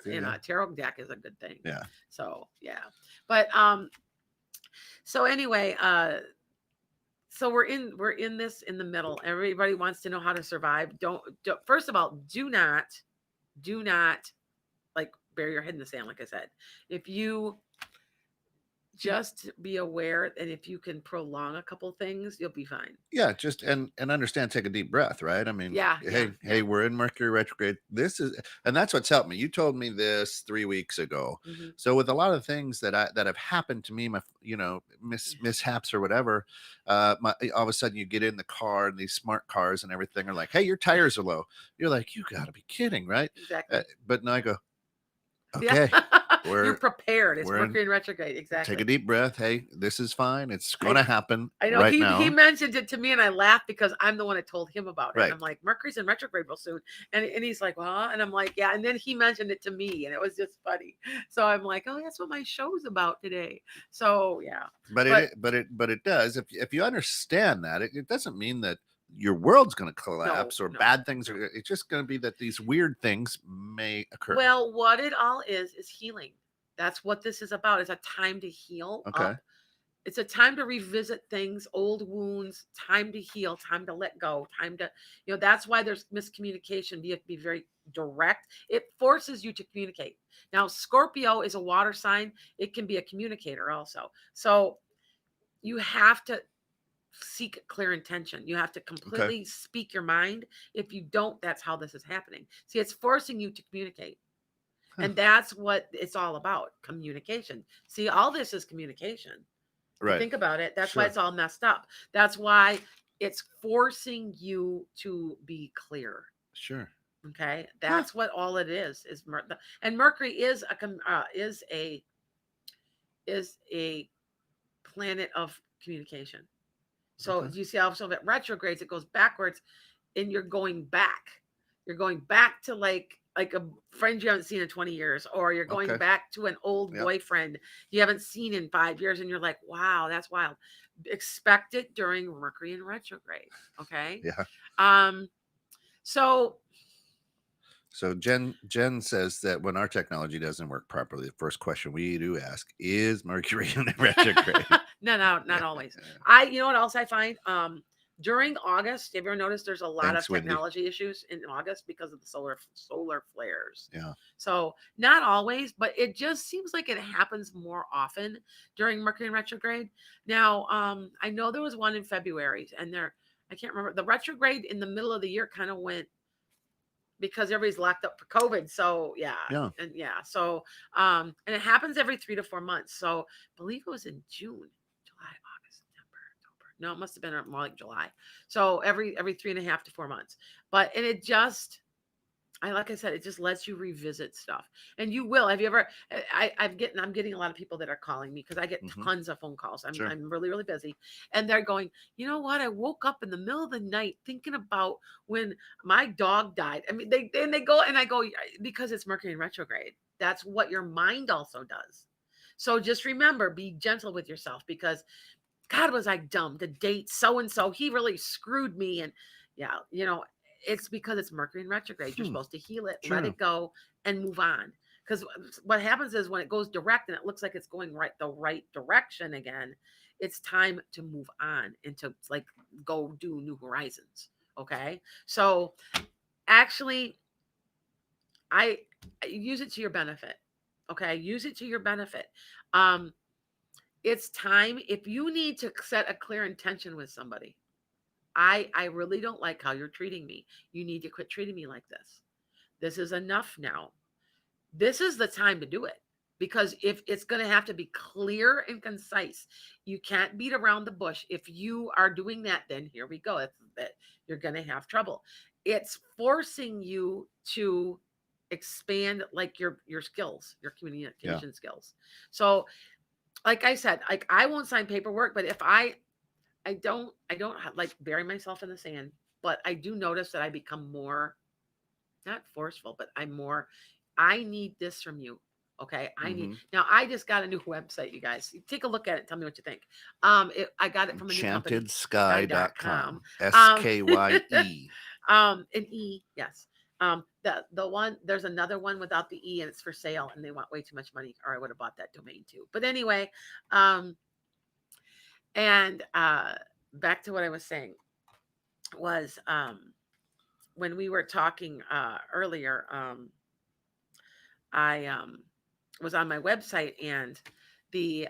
Speaker 2: in a tarot deck is a good thing.
Speaker 1: Yeah.
Speaker 2: So yeah, but so anyway, so we're in this in the middle. Everybody wants to know how to survive. Don't first of all, do not like bury your head in the sand. Like I said, if you just be aware, and if you can prolong a couple things, you'll be fine.
Speaker 1: Yeah, just and understand, take a deep breath, right? I mean, hey, we're in Mercury retrograde. And that's what's helped me. You told me this 3 weeks ago. So with a lot of things that have happened to me, my mishaps or whatever, all of a sudden you get in the car, and these smart cars and everything are like, hey, your tires are low. You're like, you got to be kidding, right?
Speaker 2: Exactly.
Speaker 1: But now I go, okay.
Speaker 2: You're prepared. It's Mercury in retrograde. Exactly.
Speaker 1: Take a deep breath. Hey, this is fine. It's going to happen.
Speaker 2: I know.
Speaker 1: Right now.
Speaker 2: He mentioned it to me, and I laughed because I'm the one that told him about it.
Speaker 1: Right.
Speaker 2: I'm like, Mercury's in retrograde real soon, and he's like, well, and I'm like, yeah. And then he mentioned it to me, and it was just funny. So I'm like, oh, that's what my show's about today. So yeah.
Speaker 1: But it does. If you understand that, it doesn't mean that your world's going to
Speaker 2: No,
Speaker 1: collapse or
Speaker 2: no.
Speaker 1: bad things are. It's just going to be that these weird things may occur.
Speaker 2: Well, what it all is healing. That's what this is about. It's a time to heal
Speaker 1: Okay.
Speaker 2: up. It's a time to revisit things, old wounds, time to heal, time to let go, time to, that's why there's miscommunication. You have to be very direct. It forces you to communicate. Now, Scorpio is a water sign. It can be a communicator also. So you have to seek clear intention. You have to
Speaker 1: Okay.
Speaker 2: completely speak your mind. If you don't, that's how this is happening. See, it's forcing you to communicate.
Speaker 1: Huh.
Speaker 2: And that's what it's all about, communication. See, all this is communication. You
Speaker 1: Right.
Speaker 2: think about it, that's why
Speaker 1: Sure.
Speaker 2: it's all messed up. That's why it's forcing you to be clear.
Speaker 1: Sure.
Speaker 2: Okay,
Speaker 1: Huh.
Speaker 2: that's what all it is. And Mercury is a planet of communication. So
Speaker 1: Okay.
Speaker 2: you see also that retrogrades, it goes backwards, and you're going back. You're going back to like a friend you haven't seen in 20 years, or you're going
Speaker 1: Okay.
Speaker 2: back to an old
Speaker 1: Yep.
Speaker 2: boyfriend you haven't seen in 5 years, and you're like, wow, that's wild. Expect it during Mercury in retrograde. Okay.
Speaker 1: Yeah.
Speaker 2: Um, so
Speaker 1: So Jen says that when our technology doesn't work properly, the first question we do ask is Mercury in retrograde.
Speaker 2: no, not
Speaker 1: Yeah.
Speaker 2: always.
Speaker 1: Yeah.
Speaker 2: You know what else I find? During August, have you ever noticed there's a lot
Speaker 1: Thanks,
Speaker 2: of
Speaker 1: Wendy.
Speaker 2: technology issues in August because of the solar flares?
Speaker 1: Yeah.
Speaker 2: So not always, but it just seems like it happens more often during Mercury in retrograde. Now, I know there was one in February, and I can't remember, the retrograde in the middle of the year kind of went because everybody's locked up for COVID. So yeah.
Speaker 1: Yeah.
Speaker 2: And yeah. So and it happens every 3 to 4 months. So I believe it was in June, July, August, September, October. No, it must have been more like July. So every 3.5 to 4 months. But and it just like I said, it just lets you revisit stuff, and you will. Have you ever? I'm getting a lot of people that are calling me because I get
Speaker 1: Mm-hmm.
Speaker 2: tons of phone calls.
Speaker 1: Sure.
Speaker 2: I'm really really busy, and they're going. You know what? I woke up in the middle of the night thinking about when my dog died. I mean, they go and I go because it's Mercury in retrograde. That's what your mind also does. So just remember, be gentle with yourself because God, was I dumb to date so and so. He really screwed me. And yeah, it's because it's Mercury in retrograde. You're supposed to heal it, let
Speaker 1: True.
Speaker 2: it go, and move on. Because what happens is when it goes direct and it looks like it's going the right direction again, it's time to move on and to like go do new horizons. Okay. So actually, I use it to your benefit. Okay. Use it to your benefit. Um, it's time if you need to set a clear intention with somebody. I really don't like how you're treating me. You need to quit treating me like this. This is enough now. This is the time to do it because if it's going to have to be clear and concise, you can't beat around the bush. If you are doing that, then here we go. You're going to have trouble. It's forcing you to expand like your skills, your communication skills. So like I said, like I won't sign paperwork, but if I don't like bury myself in the sand, but I do notice that I become more not forceful, but I need this from you. Okay.
Speaker 1: Mm-hmm.
Speaker 2: Now I just got a new website, you guys. Take a look at it. Tell me what you think. I got it from a new company,
Speaker 1: EnchantedSky.com.
Speaker 2: um,
Speaker 1: SKYE.
Speaker 2: an E, yes. The one there's another one without the E and it's for sale and they want way too much money, or I would have bought that domain too. But anyway, um, and back to what I was saying was when we were talking earlier, I was on my website and the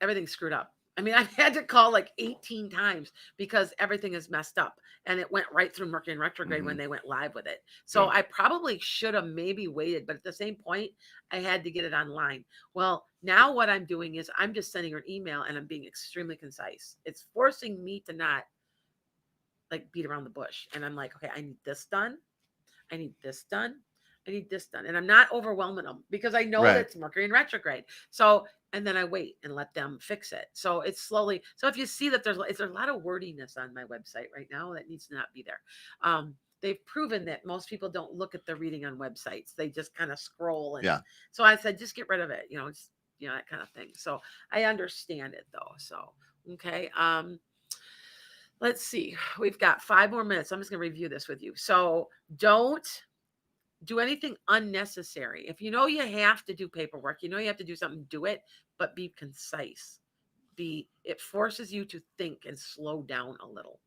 Speaker 2: everything's screwed up. I mean, I've had to call like 18 times because everything is messed up. And it went right through Mercury in retrograde
Speaker 1: Mm-hmm.
Speaker 2: when they went live with it. So
Speaker 1: Yeah.
Speaker 2: I probably should have maybe waited, but at the same point, I had to get it online. Well, now what I'm doing is I'm just sending her an email and I'm being extremely concise. It's forcing me to not like beat around the bush. And I'm like, okay, I need this done. I need this done. I need this done. And I'm not overwhelming them because I know
Speaker 1: Right.
Speaker 2: that's Mercury in retrograde. So, and then I wait and let them fix it. So it's slowly. So if you see that there's a lot of wordiness on my website right now that needs to not be there. They've proven that most people don't look at the reading on websites. They just kind of scroll. And
Speaker 1: Yeah.
Speaker 2: so I said, just get rid of it, just, that kind of thing. So I understand it though. So, okay. Let's see. We've got 5 more minutes. I'm just going to review this with you. So don't do anything unnecessary. If you know you have to do paperwork, you know you have to do something, do it, but be concise. It forces you to think and slow down a little.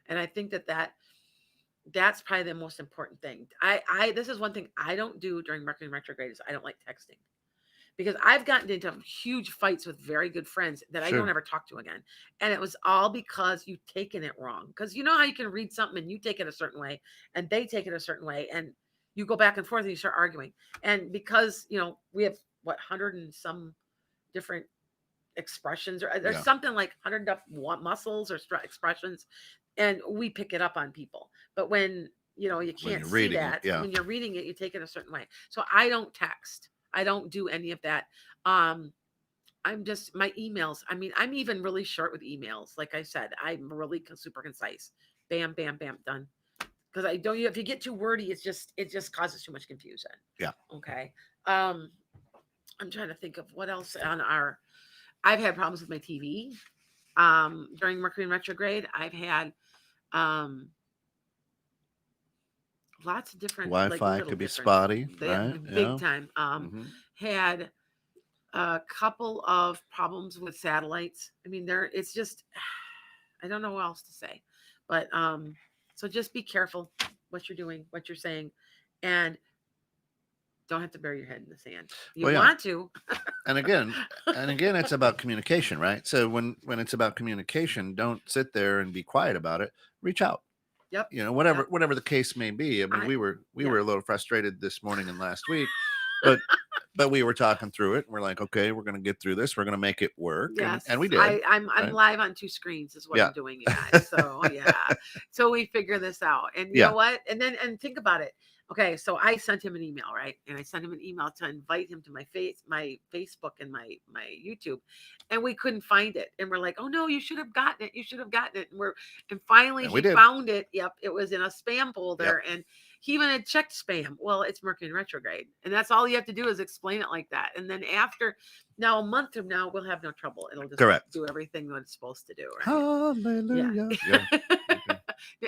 Speaker 2: And I think that's probably the most important thing. I this is one thing I don't do during Mercury retrograde is I don't like texting. Because I've gotten into huge fights with very good friends that I don't
Speaker 1: Sure.
Speaker 2: ever talk to again. And it was all because you've taken it wrong. Because you know how you can read something and you take it a certain way and they take it a certain way and you go back and forth and you start arguing. And because, we have 100 and some different expressions, or there's
Speaker 1: Yeah.
Speaker 2: something like 100 muscles or expressions, and we pick it up on people. But when you
Speaker 1: When
Speaker 2: can't
Speaker 1: you're
Speaker 2: see
Speaker 1: reading it,
Speaker 2: that,
Speaker 1: yeah.
Speaker 2: when you're reading it, you take it a certain way. So I don't text. I don't do any of that. um I'm just my emails. I mean, I'm even really short with emails. Like I said, I'm really super concise. Bam, bam, bam, done. Because I don't. If you get too wordy, it just causes too much confusion.
Speaker 1: Yeah.
Speaker 2: Okay. Um, I'm trying to think of what else on our. I've had problems with my TV. During Mercury in retrograde, I've had um lots of different, like
Speaker 1: Wi-Fi
Speaker 2: little
Speaker 1: could be
Speaker 2: different,
Speaker 1: spotty,
Speaker 2: they
Speaker 1: right?
Speaker 2: big
Speaker 1: Yeah.
Speaker 2: time.
Speaker 1: Hmm.
Speaker 2: Had a couple of problems with satellites. I mean, it's just, I don't know what else to say, but so just be careful what you're doing, what you're saying, and don't have to bury your head in the sand. You
Speaker 1: Well, yeah.
Speaker 2: want to.
Speaker 1: And again, it's about communication, right? So when it's about communication, don't sit there and be quiet about it. Reach out.
Speaker 2: Yep.
Speaker 1: Whatever
Speaker 2: Yep.
Speaker 1: whatever the case may be. I mean,
Speaker 2: I
Speaker 1: we
Speaker 2: yeah.
Speaker 1: were a little frustrated this morning and last week, but we were talking through it. And we're like, okay, we're going to get through this. We're going to make it work,
Speaker 2: Yes,
Speaker 1: and we did,
Speaker 2: I'm
Speaker 1: right?
Speaker 2: live on 2 screens is what
Speaker 1: Yeah,
Speaker 2: I'm doing, you guys. So yeah, so we figure this out, and you know
Speaker 1: yeah.
Speaker 2: what? And think about it. Okay, so I sent him an email, right? And I sent him an email to invite him to my Facebook and my YouTube, and we couldn't find it. And we're like, oh no, you should have gotten it. You should have gotten it. And finally
Speaker 1: And we
Speaker 2: he
Speaker 1: did.
Speaker 2: found it. Yep, it was in a spam
Speaker 1: Yep.
Speaker 2: folder, and he even had checked spam. Well, it's Mercury in retrograde, and that's all you have to do is explain it like that. And then after. Now, a month from now, we'll have no trouble. It'll just
Speaker 1: Correct.
Speaker 2: do everything that it's supposed to do, right? Yeah.
Speaker 1: Hallelujah. Yeah. Okay.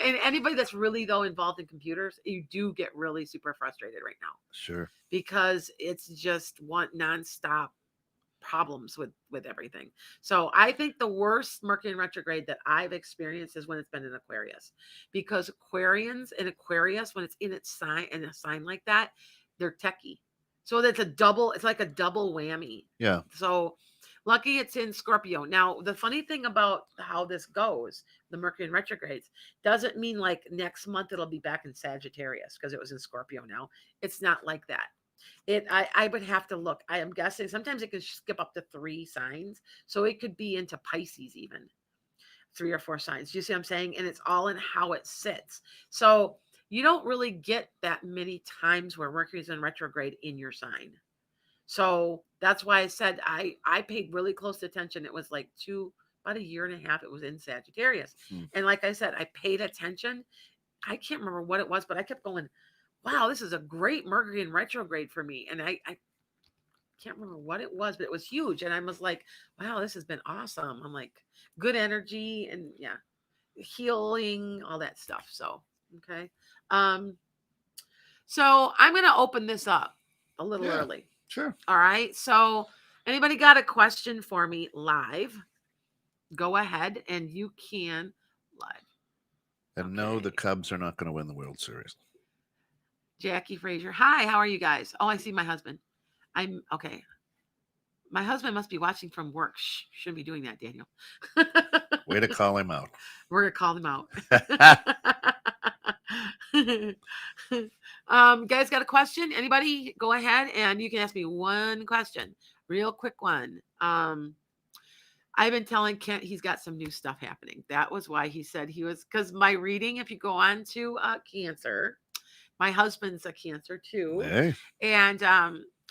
Speaker 2: And anybody that's really, though, involved in computers, you do get really super frustrated right now
Speaker 1: Sure.
Speaker 2: because it's just one nonstop problems with everything. So I think the worst Mercury in retrograde that I've experienced is when it's been in Aquarius, because Aquarians and Aquarius, when it's in its sign and a sign like that, they're techie. So that's it's like a double whammy.
Speaker 1: Yeah.
Speaker 2: So lucky it's in Scorpio. Now, the funny thing about how this goes, the Mercury in retrogrades, doesn't mean like next month it'll be back in Sagittarius because it was in Scorpio now. It's not like that. I would have to look. I am guessing sometimes it can skip up to 3 signs. So it could be into Pisces even. 3 or 4 signs. Do you see what I'm saying? And it's all in how it sits. So you don't really get that many times where Mercury's in retrograde in your sign. So that's why I said I paid really close attention. It was like about a year and a half. It was in Sagittarius.
Speaker 1: Hmm.
Speaker 2: And like I said, I paid attention. I can't remember what it was, but I kept going, wow, this is a great Mercury in retrograde for me. And I can't remember what it was, but it was huge. And I was like, wow, this has been awesome. I'm like, good energy and yeah, healing, all that stuff. So, okay. Um, so I'm going to open this up a little
Speaker 1: Yeah.
Speaker 2: early.
Speaker 1: Sure.
Speaker 2: All right. So, anybody got a question for me live? Go ahead and you can live.
Speaker 1: And no, the Cubs are not going to win the World Series.
Speaker 2: Jackie Frazier. Hi, how are you guys? Oh, I see my husband. I'm okay. My husband must be watching from work. Shh, shouldn't be doing that, Daniel.
Speaker 1: Way to call him out.
Speaker 2: We're gonna call him out. Guys, got a question? Anybody? Go ahead and you can ask me one question, real quick one. I've been telling Kent he's got some new stuff happening. That was why he said he was, because my reading, if you go on to Cancer, my husband's a Cancer too.
Speaker 1: Hey.
Speaker 2: And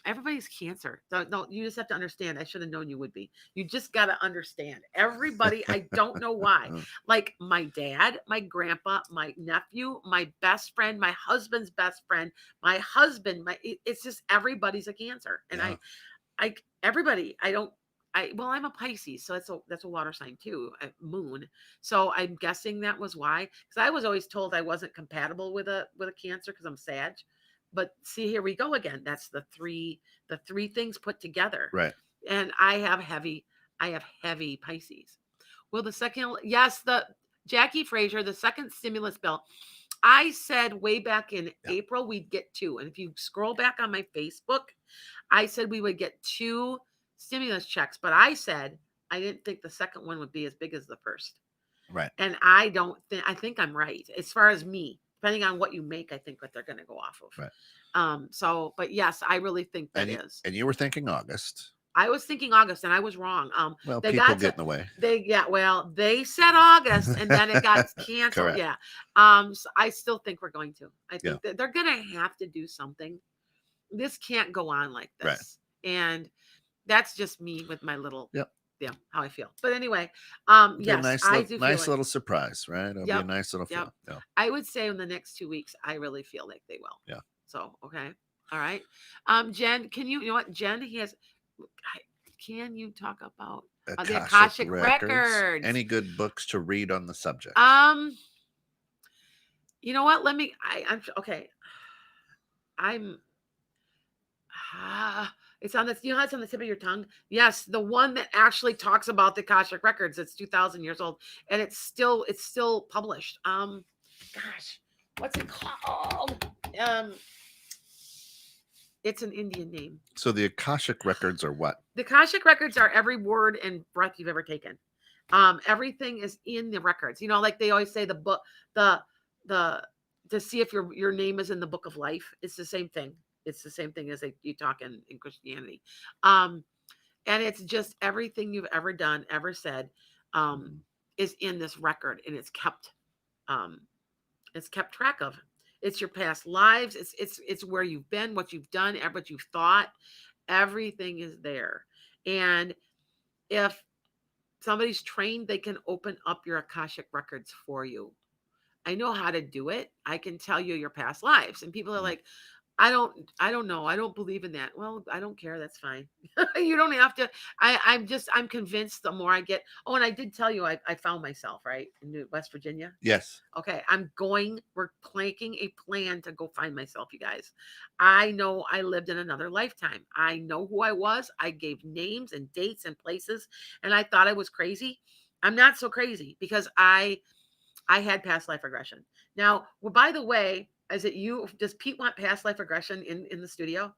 Speaker 2: everybody's Cancer. No, you just have to understand. I should have known you would be. You just got to understand. Everybody, I don't know why. Like my dad, my grandpa, my nephew, my best friend, my husband's best friend, my husband, it's just everybody's a Cancer. And
Speaker 1: Yeah.
Speaker 2: everybody, I don't, I'm a Pisces, so that's a water sign too, moon. So I'm guessing that was why. Because I was always told I wasn't compatible with a Cancer because I'm Sag. But see, here we go again. That's the three things put together.
Speaker 1: Right.
Speaker 2: And I have heavy Pisces. Well, the second, yes, the Jackie Fraser, the second stimulus bill. I said way back in
Speaker 1: Yeah.
Speaker 2: April we'd get two. And if you scroll back on my Facebook, I said we would get two stimulus checks, but I said I didn't think the second one would be as big as the first.
Speaker 1: Right.
Speaker 2: And I don't think I think I'm right as far as me, depending on what you make, I think what they're going to go off of.
Speaker 1: Right.
Speaker 2: So, but yes, I really think that is.
Speaker 1: And you were thinking August.
Speaker 2: I was thinking August, and I was wrong.
Speaker 1: Well,
Speaker 2: They
Speaker 1: people
Speaker 2: got
Speaker 1: get
Speaker 2: to
Speaker 1: in the way.
Speaker 2: they said August, and then it got canceled.
Speaker 1: Correct.
Speaker 2: Yeah. So I still think we're going to. I think that they're going to have to do something. This can't go on like this.
Speaker 1: Right.
Speaker 2: And that's just me with my little how I feel. But anyway, yes, I do.
Speaker 1: Nice little surprise, right? It'll be a nice little feel.
Speaker 2: Yeah. I would say in the next 2 weeks, I really feel like they will.
Speaker 1: Yeah.
Speaker 2: So okay, all right. Jen, can you know what Jen? Can you talk about the Akashic records?
Speaker 1: Any good books to read on the subject?
Speaker 2: You know what? Let me. I'm okay. It's on the, you know how it's on the tip of your tongue? Yes, the one that actually talks about the Akashic records. It's 2,000 years old, and it's still published. Gosh, what's it called? It's an Indian name.
Speaker 1: So the Akashic records are what?
Speaker 2: The Akashic records are every word and breath you've ever taken. Everything is in the records. You know, like they always say, the book, the to see if your name is in the book of life. It's the same thing. It's the same thing as you talk in Christianity. And it's just everything you've ever done, ever said, is in this record, and it's kept track of. It's your past lives. It's where you've been, what you've done, what you've thought. Everything is there. And if somebody's trained, they can open up your Akashic records for you. I know how to do it. I can tell you your past lives. And people are like, I don't know. I don't believe in that. Well, I don't care. That's fine. You don't have to. I'm convinced the more I get. Oh, and I did tell you, I found myself right in West Virginia.
Speaker 1: Yes.
Speaker 2: Okay. We're making a plan to go find myself, you guys. I know I lived in another lifetime. I know who I was. I gave names and dates and places, and I thought I was crazy. I'm not so crazy because I had past life regression. Now, well, by the way, is it you? Does Pete want past life regression in the studio?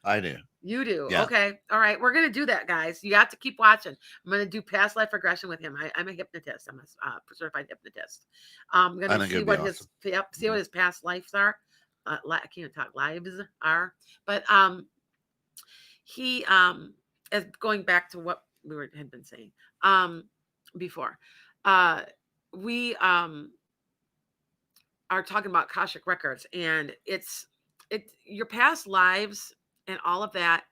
Speaker 1: I do.
Speaker 2: You do?
Speaker 1: Yeah.
Speaker 2: Okay. All right. We're going to do that, guys. You have to keep watching. I'm going to do past life regression with him. I'm a hypnotist. I'm a certified hypnotist. I'm going to see what his past lives are. I can't talk, lives are. But he is going back to what we had been saying before. We are talking about Akashic records, and it's your past lives and all of that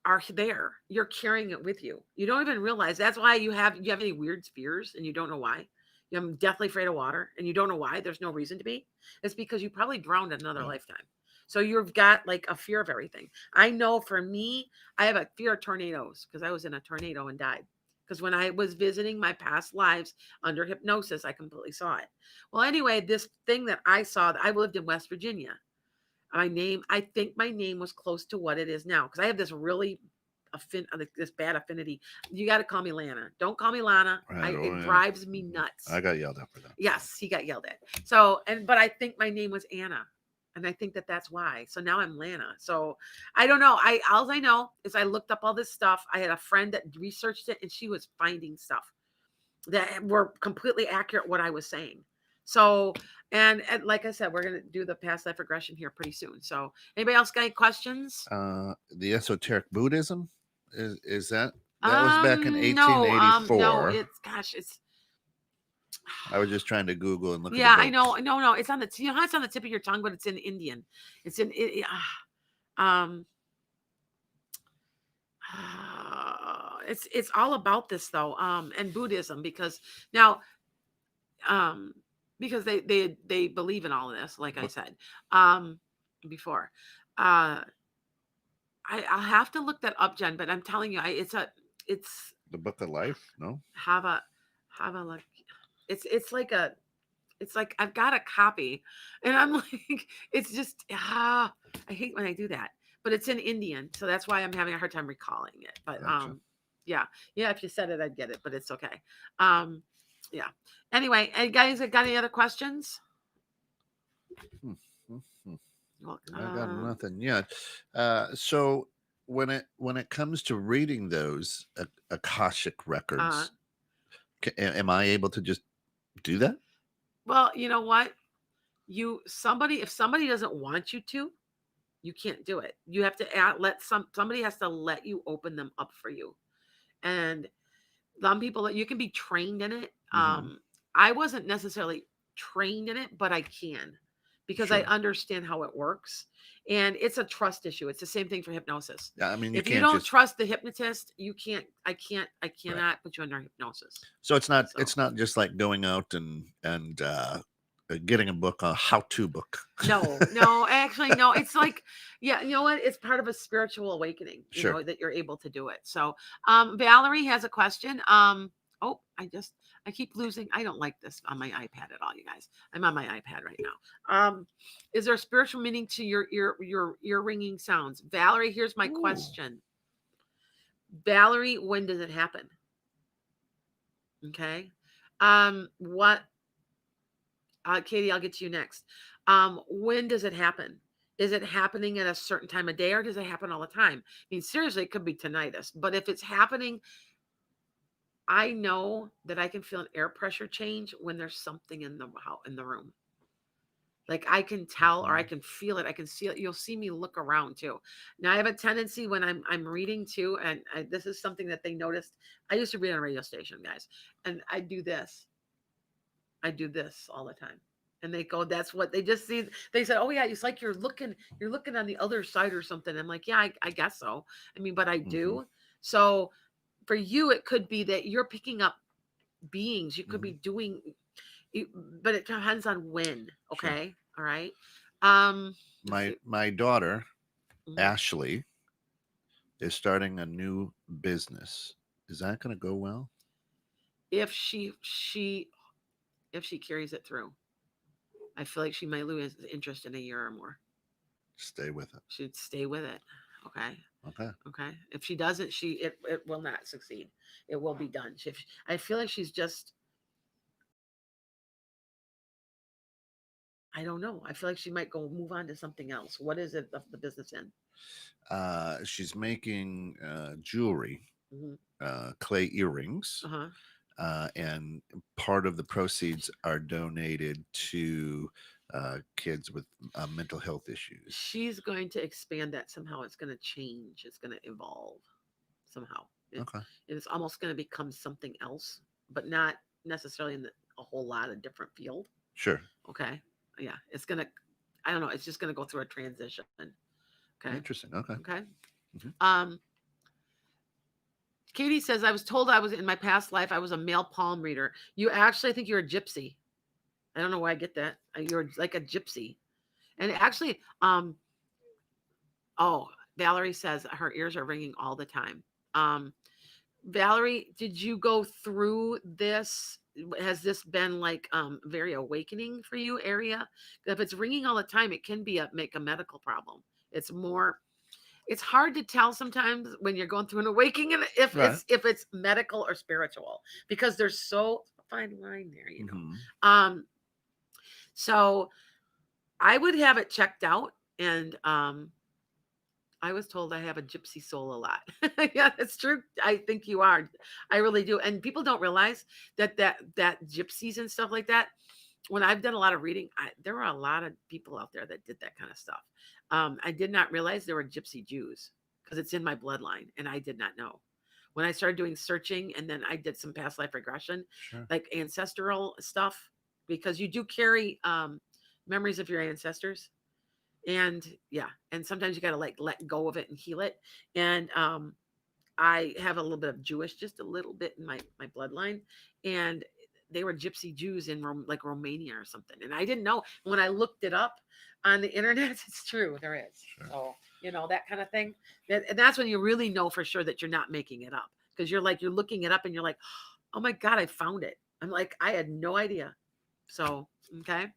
Speaker 2: are there. You're carrying it with you. You don't even realize. That's why you have any weird fears and you don't know why. I'm deathly afraid of water and you don't know why. There's no reason to be. It's because you probably drowned in another lifetime. So you've got like a fear of everything. I know for me, I have a fear of tornadoes because I was in a tornado and died. Because when I was visiting my past lives under hypnosis, I completely saw it. Well, anyway, this thing that I saw, I lived in West Virginia. I think my name was close to what it is now. Because I have this really this bad affinity. You got to call me Lana. Don't call me Lana. It drives me nuts.
Speaker 1: I got yelled at for that.
Speaker 2: Yes, he got yelled at. So, but I think my name was Anna. And I think that's why. So now I'm Lana. So I don't know. All I know is I looked up all this stuff. I had a friend that researched it, and she was finding stuff that were completely accurate what I was saying. So, and like I said, we're going to do the past life regression here pretty soon. So anybody else got any questions?
Speaker 1: The esoteric Buddhism, is that was back in 1884.
Speaker 2: No, it's
Speaker 1: I was just trying to Google and look.
Speaker 2: Yeah, I know. No, it's on the. You know how it's on the tip of your tongue, but it's in Indian. It's in. It's all about this though, and Buddhism because now, because they believe in all of this, like I said, before. I'll have to look that up, Jen. But I'm telling you, it's
Speaker 1: The Book of Life? No.
Speaker 2: have a like it's like a it's like I've got a copy, and I'm like, it's just I hate when I do that. But it's in Indian, so that's why I'm having a hard time recalling it. But
Speaker 1: Gotcha.
Speaker 2: yeah, yeah. If you said it, I'd get it, but it's okay. Um, yeah. Anyway, hey guys, got any other questions?
Speaker 1: Hmm, hmm, hmm.
Speaker 2: Well,
Speaker 1: I got nothing yet. So when it comes to reading those Akashic
Speaker 2: uh,
Speaker 1: records, am I able to just do that?
Speaker 2: well, you know what? If somebody doesn't want you to, you can't do it. You have to let somebody has to let you open them up for you. And some people that you can be trained in it.
Speaker 1: Mm-hmm.
Speaker 2: I wasn't necessarily trained in it, but I can because I
Speaker 1: Sure.
Speaker 2: understand how it works. And it's a trust issue. It's the same thing for hypnosis.
Speaker 1: Yeah, I mean, you
Speaker 2: If you
Speaker 1: can't
Speaker 2: don't
Speaker 1: just
Speaker 2: trust the hypnotist, I
Speaker 1: right.
Speaker 2: cannot put you under hypnosis.
Speaker 1: So
Speaker 2: So
Speaker 1: it's not just like going out and getting a book, a how to book.
Speaker 2: no, no, actually, no. It's like, yeah, you know what? It's part of a spiritual awakening,
Speaker 1: Sure.
Speaker 2: that you're able to do it. So, Valerie has a question. Oh, I keep losing. I don't like this on my iPad at all, you guys. I'm on my iPad right now. Is there a spiritual meaning to your ear ringing sounds? Valerie, here's my
Speaker 1: Ooh.
Speaker 2: question. Valerie, when does it happen? Okay. What Katie, I'll get to you next. When does it happen? Is it happening at a certain time of day or does it happen all the time? I mean, seriously, it could be tinnitus, but if it's happening, I know that I can feel an air pressure change when there's something in the room. Like I can tell or I
Speaker 1: Mhm.
Speaker 2: can feel it. I can see it. You'll see me look around too. Now I have a tendency when I'm reading too, and this is something that they noticed. I used to read on a radio station, guys, and I do this. I do this all the time. And they go, that's what they just see. They said, oh yeah, it's like you're looking on the other side or something. I'm like, yeah, I guess so. I mean, but I
Speaker 1: Mhm.
Speaker 2: do. So for you, it could be that you're picking up beings. You could
Speaker 1: Mhm.
Speaker 2: be doing, but it depends on when.
Speaker 1: Sure.
Speaker 2: Okay. All right. Let's see.
Speaker 1: My daughter
Speaker 2: Mhm.
Speaker 1: Ashley is starting a new business. Is that going to go well?
Speaker 2: If if she carries it through, I feel like she might lose interest in a year or more.
Speaker 1: Stay with it.
Speaker 2: She'd stay with it. Okay.
Speaker 1: Okay.
Speaker 2: Okay. If she doesn't, it will not succeed. It will be done. I feel like she's just, I don't know. I feel like she might go move on to something else. What is it of the business in?
Speaker 1: She's making jewelry,
Speaker 2: Hmm.
Speaker 1: clay earrings,
Speaker 2: Uh-huh.
Speaker 1: and part of the proceeds are donated to kids with mental health issues.
Speaker 2: She's going to expand that somehow. It's going to change. It's going to evolve somehow.
Speaker 1: Okay.
Speaker 2: It's almost going to become something else, but not necessarily in a whole lot of different field.
Speaker 1: Sure.
Speaker 2: Okay. Yeah. It's going to, I don't know. It's just going to go through a transition. Okay.
Speaker 1: Interesting. Okay.
Speaker 2: Okay.
Speaker 1: Hmm.
Speaker 2: Um, Katie says, I was told I was in my past life, I was a male palm reader. You actually, I think you're a gypsy. I don't know why I get that. You're like a gypsy. And actually, oh, Valerie says her ears are ringing all the time. Um, Valerie, did you go through this? Has this been like very awakening for you area? If it's ringing all the time, it can be make a medical problem. It's more it's hard to tell sometimes when you're going through an awakening
Speaker 1: Right.
Speaker 2: if it's medical or spiritual because there's so fine line there.
Speaker 1: Hmm.
Speaker 2: So I would have it checked out and I was told I have a gypsy soul a lot. Yeah, that's true. I think you are. I really do. And people don't realize that gypsies and stuff like that. When I've done a lot of reading, there were a lot of people out there that did that kind of stuff. I did not realize there were gypsy Jews because it's in my bloodline, and I did not know. When I started doing searching, and then I did some past life regression,
Speaker 1: Sure.
Speaker 2: like ancestral stuff, because you do carry memories of your ancestors and yeah, and sometimes you got to like let go of it and heal it. And I have a little bit of Jewish, just a little bit in my bloodline, and they were gypsy Jews in like Romania or something, and I didn't know. When I looked it up on the internet, it's true, there is.
Speaker 1: Sure.
Speaker 2: So that kind of thing. And that's when you really know for sure that you're not making it up. because you're looking it up and you're like, oh my God, I found it. I'm like, I had no idea. So, okay.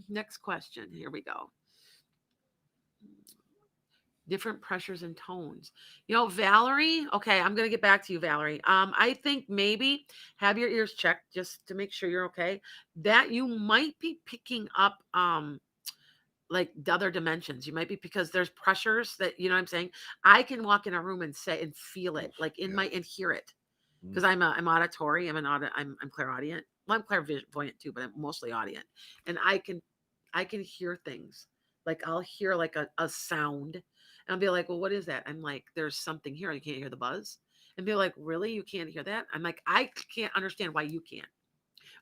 Speaker 2: Next question. Here we go. Different pressures and tones. Valerie, okay, I'm going to get back to you, Valerie. I think maybe have your ears checked just to make sure you're okay. That you might be picking up like the other dimensions. You might be because there's pressures that what I'm saying. I can walk in a room and say and feel it like in
Speaker 1: Yeah.
Speaker 2: my and hear it
Speaker 1: Mm.
Speaker 2: because I'm auditory. I'm clairaudient. Well, I'm clairvoyant too, but I'm mostly audient, and I can hear things. Like I'll hear like a sound, and I'll be like, "Well, what is that?" I'm like, "There's something here. You can't hear the buzz." And be like, "Really? You can't hear that?" I'm like, "I can't understand why you can't."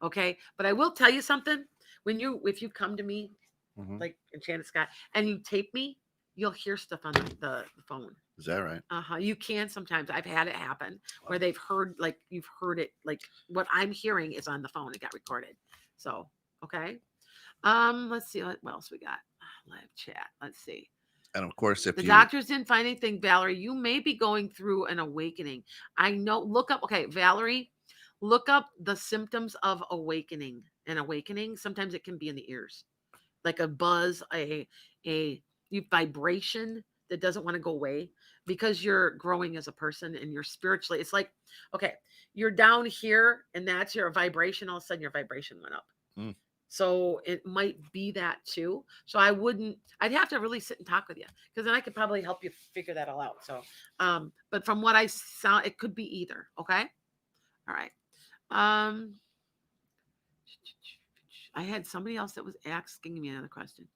Speaker 2: Okay, but I will tell you something. If you come to me
Speaker 1: Mm-hmm.
Speaker 2: like Enchanted Sky and you tape me, you'll hear stuff on the phone.
Speaker 1: Is that right?
Speaker 2: You can sometimes. I've had it happen where
Speaker 1: Wow.
Speaker 2: they've heard like you've heard it like what I'm hearing is on the phone. It got recorded. So okay. Let's see what else we got. Live chat. Let's see.
Speaker 1: And of course, if
Speaker 2: The
Speaker 1: you
Speaker 2: doctors didn't find anything, Valerie. You may be going through an awakening. I know. Look up. Okay, Valerie, look up the symptoms of awakening. An awakening. Sometimes it can be in the ears, like a buzz, a vibration that doesn't want to go away because you're growing as a person and you're spiritually. It's like, okay, you're down here and that's your vibration. All of a sudden, your vibration went up.
Speaker 1: mm,
Speaker 2: So it might be that too. So I'd have to really sit and talk with you because then I could probably help you figure that all out. So, but from what I saw, it could be either. Okay. All right. Um, I had somebody else that was asking me another question.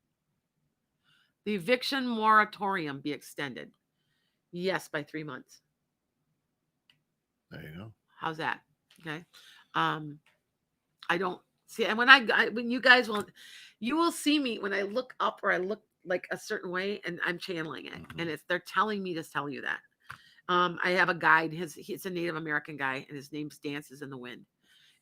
Speaker 2: The eviction moratorium be extended? Yes, by 3 months.
Speaker 1: there you go.
Speaker 2: How's that? Okay. Um, I don't see, and when you guys you will see me when I look up or I look like a certain way, and I'm channeling it,
Speaker 1: Mm-hmm.
Speaker 2: and they're telling me to tell you that. I have a guide. He's a Native American guy, and his name Dances in the Wind.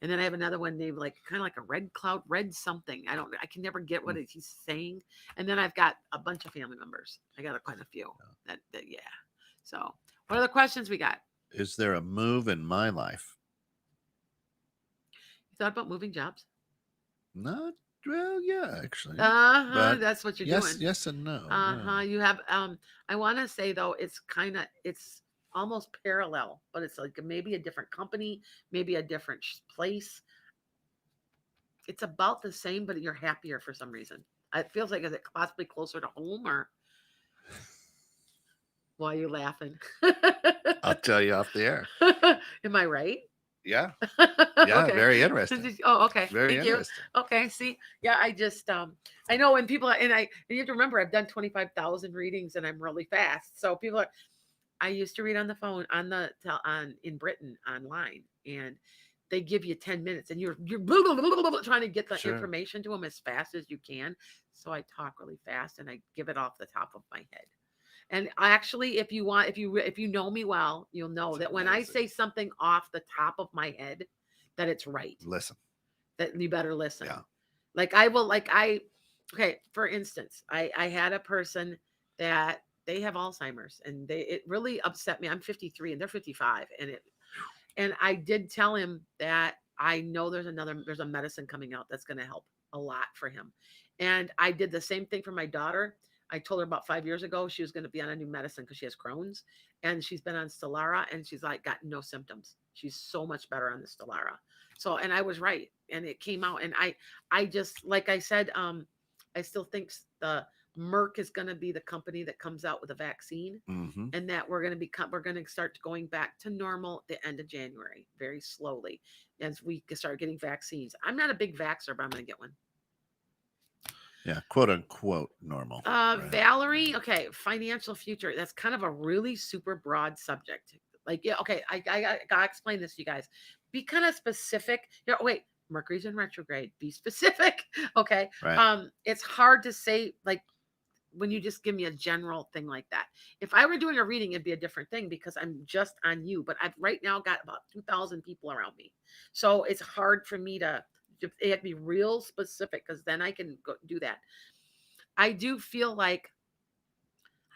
Speaker 2: And then I have another one named like kind of like a red cloud, red something. I can never get what he's saying. And then I've got a bunch of family members. I got quite a few that yeah. So what are the questions we got?
Speaker 1: Is there a move in my life?
Speaker 2: You thought about moving jobs?
Speaker 1: Not well, yeah, actually,
Speaker 2: Uh-huh.
Speaker 1: but
Speaker 2: That's what you're
Speaker 1: yes,
Speaker 2: doing.
Speaker 1: yes, and no.
Speaker 2: Uh-huh.
Speaker 1: Yeah.
Speaker 2: You have I wanna say though, it's almost parallel, but it's like maybe a different company, maybe a different place. It's about the same, but you're happier for some reason. It feels like is it possibly closer to home or why are you laughing?
Speaker 1: I'll tell you off the air.
Speaker 2: Am I right?
Speaker 1: Yeah, yeah,
Speaker 2: Okay.
Speaker 1: very interesting.
Speaker 2: Oh, okay.
Speaker 1: Very
Speaker 2: Thank you.
Speaker 1: interesting.
Speaker 2: Okay. See, yeah, I just I know when people and you have to remember I've done 25,000 readings and I'm really fast. So people are I used to read on the phone on in Britain online and they give you 10 minutes and you're blah, blah, blah, blah, blah, trying to get the
Speaker 1: Sure.
Speaker 2: information to them as fast as you can. So I talk really fast and I give it off the top of my head. And actually, if you want, if you know me well, you'll know
Speaker 1: It's
Speaker 2: that when I
Speaker 1: amazing.
Speaker 2: say something off the top of my head, that it's right.
Speaker 1: Listen.
Speaker 2: That you better listen.
Speaker 1: Yeah.
Speaker 2: Like I will, like I, okay. For instance, I had a person that they have Alzheimer's, and it really upset me. I'm 53 and they're 55, and I did tell him that I know there's a medicine coming out that's going to help a lot for him. And I did the same thing for my daughter. I told her about 5 years ago she was going to be on a new medicine because she has Crohn's, and she's been on Stellara and she's like got no symptoms. She's so much better on the Stellara. So, and I was right, and it came out, and I just like I said, I still think the Merck is going to be the company that comes out with a vaccine,
Speaker 1: Mm-hmm.
Speaker 2: and that we're going to start going back to normal at the end of January, very slowly, as we start getting vaccines. I'm not a big vaxxer, but I'm going to get one.
Speaker 1: Yeah, quote unquote normal. Right.
Speaker 2: Valerie, okay, financial future. That's kind of a really super broad subject. Like, yeah, okay, I gotta explain this to you guys. Be kind of specific. Wait, Mercury's in retrograde. Be specific. Okay.
Speaker 1: Right.
Speaker 2: It's hard to say like when you just give me a general thing like that. If I were doing a reading, it'd be a different thing because I'm just on you. But I've right now got about 2,000 people around me, so it's hard for me to. It have to be real specific because then I can go do that. I do feel like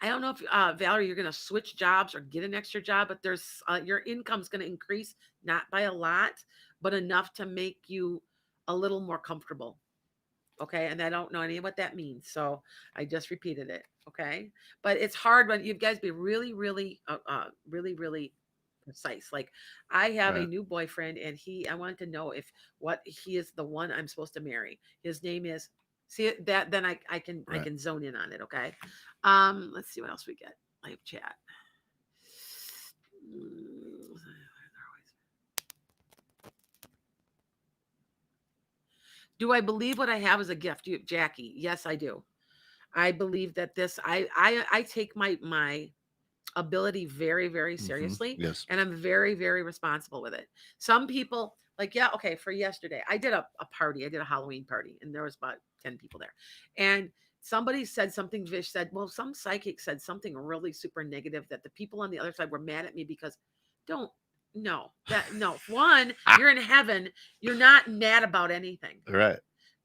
Speaker 2: I don't know if Valerie, you're going to switch jobs or get an extra job, but there's your income's going to increase, not by a lot, but enough to make you a little more comfortable. Okay, and I don't know any of what that means, so I just repeated it. Okay, but it's hard when you guys be really, really precise. Like I have a
Speaker 1: Right.
Speaker 2: new boyfriend, and I wanted to know if what he is the one I'm supposed to marry. His name is. See that? Then I
Speaker 1: Right.
Speaker 2: can zone in on it. Okay. Let's see what else we get. Live chat. Mm, Do I believe what I have is a gift, Jackie? Yes, I do. I believe that this. I take my ability very, very seriously,
Speaker 1: Yes.
Speaker 2: and I'm very, very responsible with it. Some people like, yeah, okay, for yesterday, I did a party. I did a Halloween party, and there was about 10 people there. And somebody said something, Vish said, well, some psychic said something really super negative that the people on the other side were mad at me because don't no, that no. One, you're in heaven, you're not mad about anything.
Speaker 1: Right.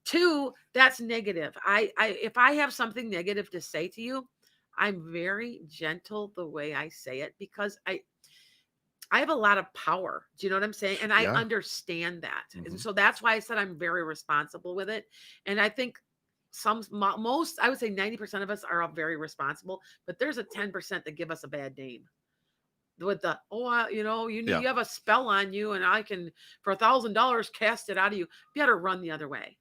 Speaker 2: Two, that's negative. I if I have something negative to say to you, I'm very gentle the way I say it because I have a lot of power. Do you know what I'm saying? And I
Speaker 1: Yeah.
Speaker 2: understand that. And
Speaker 1: Hmm.
Speaker 2: so that's why I said I'm very responsible with it. And I think most, I would say 90% of us are all very responsible, but there's a 10% that give us a bad name with the,
Speaker 1: Yeah.
Speaker 2: you have a spell on you and I can, for $1,000, cast it out of you. You better run the other way.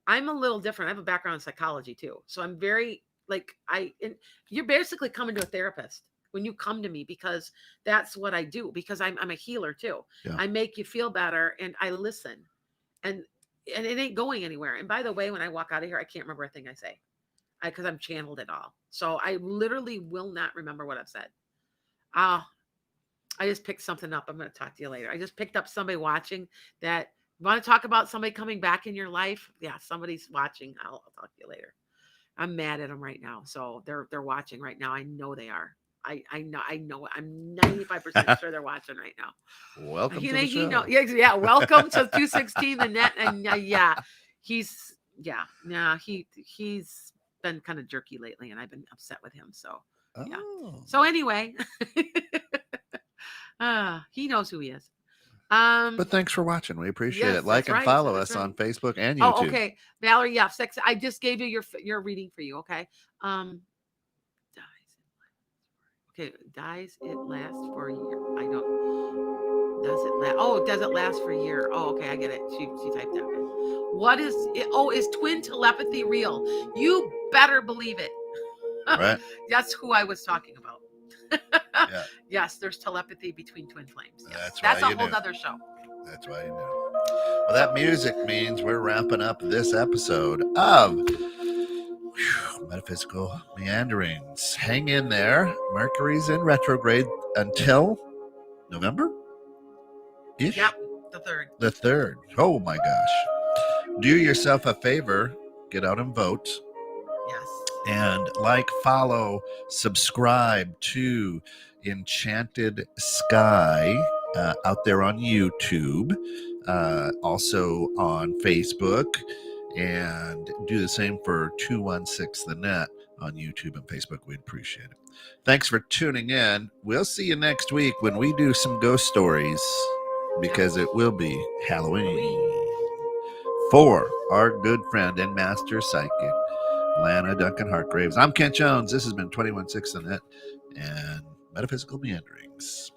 Speaker 2: I'm a little different. I have a background in psychology too. So I'm very like you're basically coming to a therapist when you come to me because that's what I do because I'm a healer too.
Speaker 1: Yeah.
Speaker 2: I make you feel better and I listen. And and it ain't going anywhere. And by the way, when I walk out of here, I can't remember a thing I say. Because I'm channeled it all. So I literally will not remember what I've said. Uh I just picked something up. I'm going to talk to you later. I just picked up somebody watching that. Want to talk about somebody coming back in your life? Yeah, somebody's watching. I'll talk to you later. I'm mad at them right now. So they're watching right now. I know they are. I know. I'm 95% sure they're watching right now.
Speaker 1: Welcome
Speaker 2: He
Speaker 1: to the
Speaker 2: he know
Speaker 1: show.
Speaker 2: yeah. Welcome to 216 the net and yeah, he's he's been kind of jerky lately and I've been upset with him. So yeah.
Speaker 1: Oh.
Speaker 2: So anyway, he knows who he is.
Speaker 1: But thanks for watching. We appreciate
Speaker 2: Yes,
Speaker 1: it. Like
Speaker 2: that's
Speaker 1: and
Speaker 2: right.
Speaker 1: follow
Speaker 2: That's
Speaker 1: us on
Speaker 2: right.
Speaker 1: Facebook and
Speaker 2: Oh,
Speaker 1: YouTube.
Speaker 2: okay, Valerie. Yeah, sex. I just gave you your reading for you. Okay. Dies. Okay, dies. It lasts for a year. I don't. Does it last? Oh, does it last for a year? Oh, okay, I get it. She typed that. Okay. What is it? Oh, is twin telepathy real? You better believe it.
Speaker 1: Right.
Speaker 2: That's who I was talking about.
Speaker 1: Yeah.
Speaker 2: Yes, there's telepathy between twin flames. Yes,
Speaker 1: That's why
Speaker 2: that's a
Speaker 1: you
Speaker 2: whole
Speaker 1: knew.
Speaker 2: other show.
Speaker 1: That's why you knew. Well, that music means we're wrapping up this episode of Metaphysical Meanderings. Hang in there. Mercury's in retrograde until November ish.
Speaker 2: Yep, the third.
Speaker 1: The 3rd. Oh my gosh. Do yourself a favor, get out and vote.
Speaker 2: Yes.
Speaker 1: And like, follow, subscribe to Enchanted Sky out there on YouTube, also on Facebook, and do the same for 216 The Net on YouTube and Facebook. We'd appreciate it. Thanks for tuning in. We'll see you next week when we do some ghost stories because it will be Halloween. For our good friend and master psychic, Lana Duncan-Hartgraves. I'm Kent Jones. This has been 216 The Net and Metaphysical Meanderings.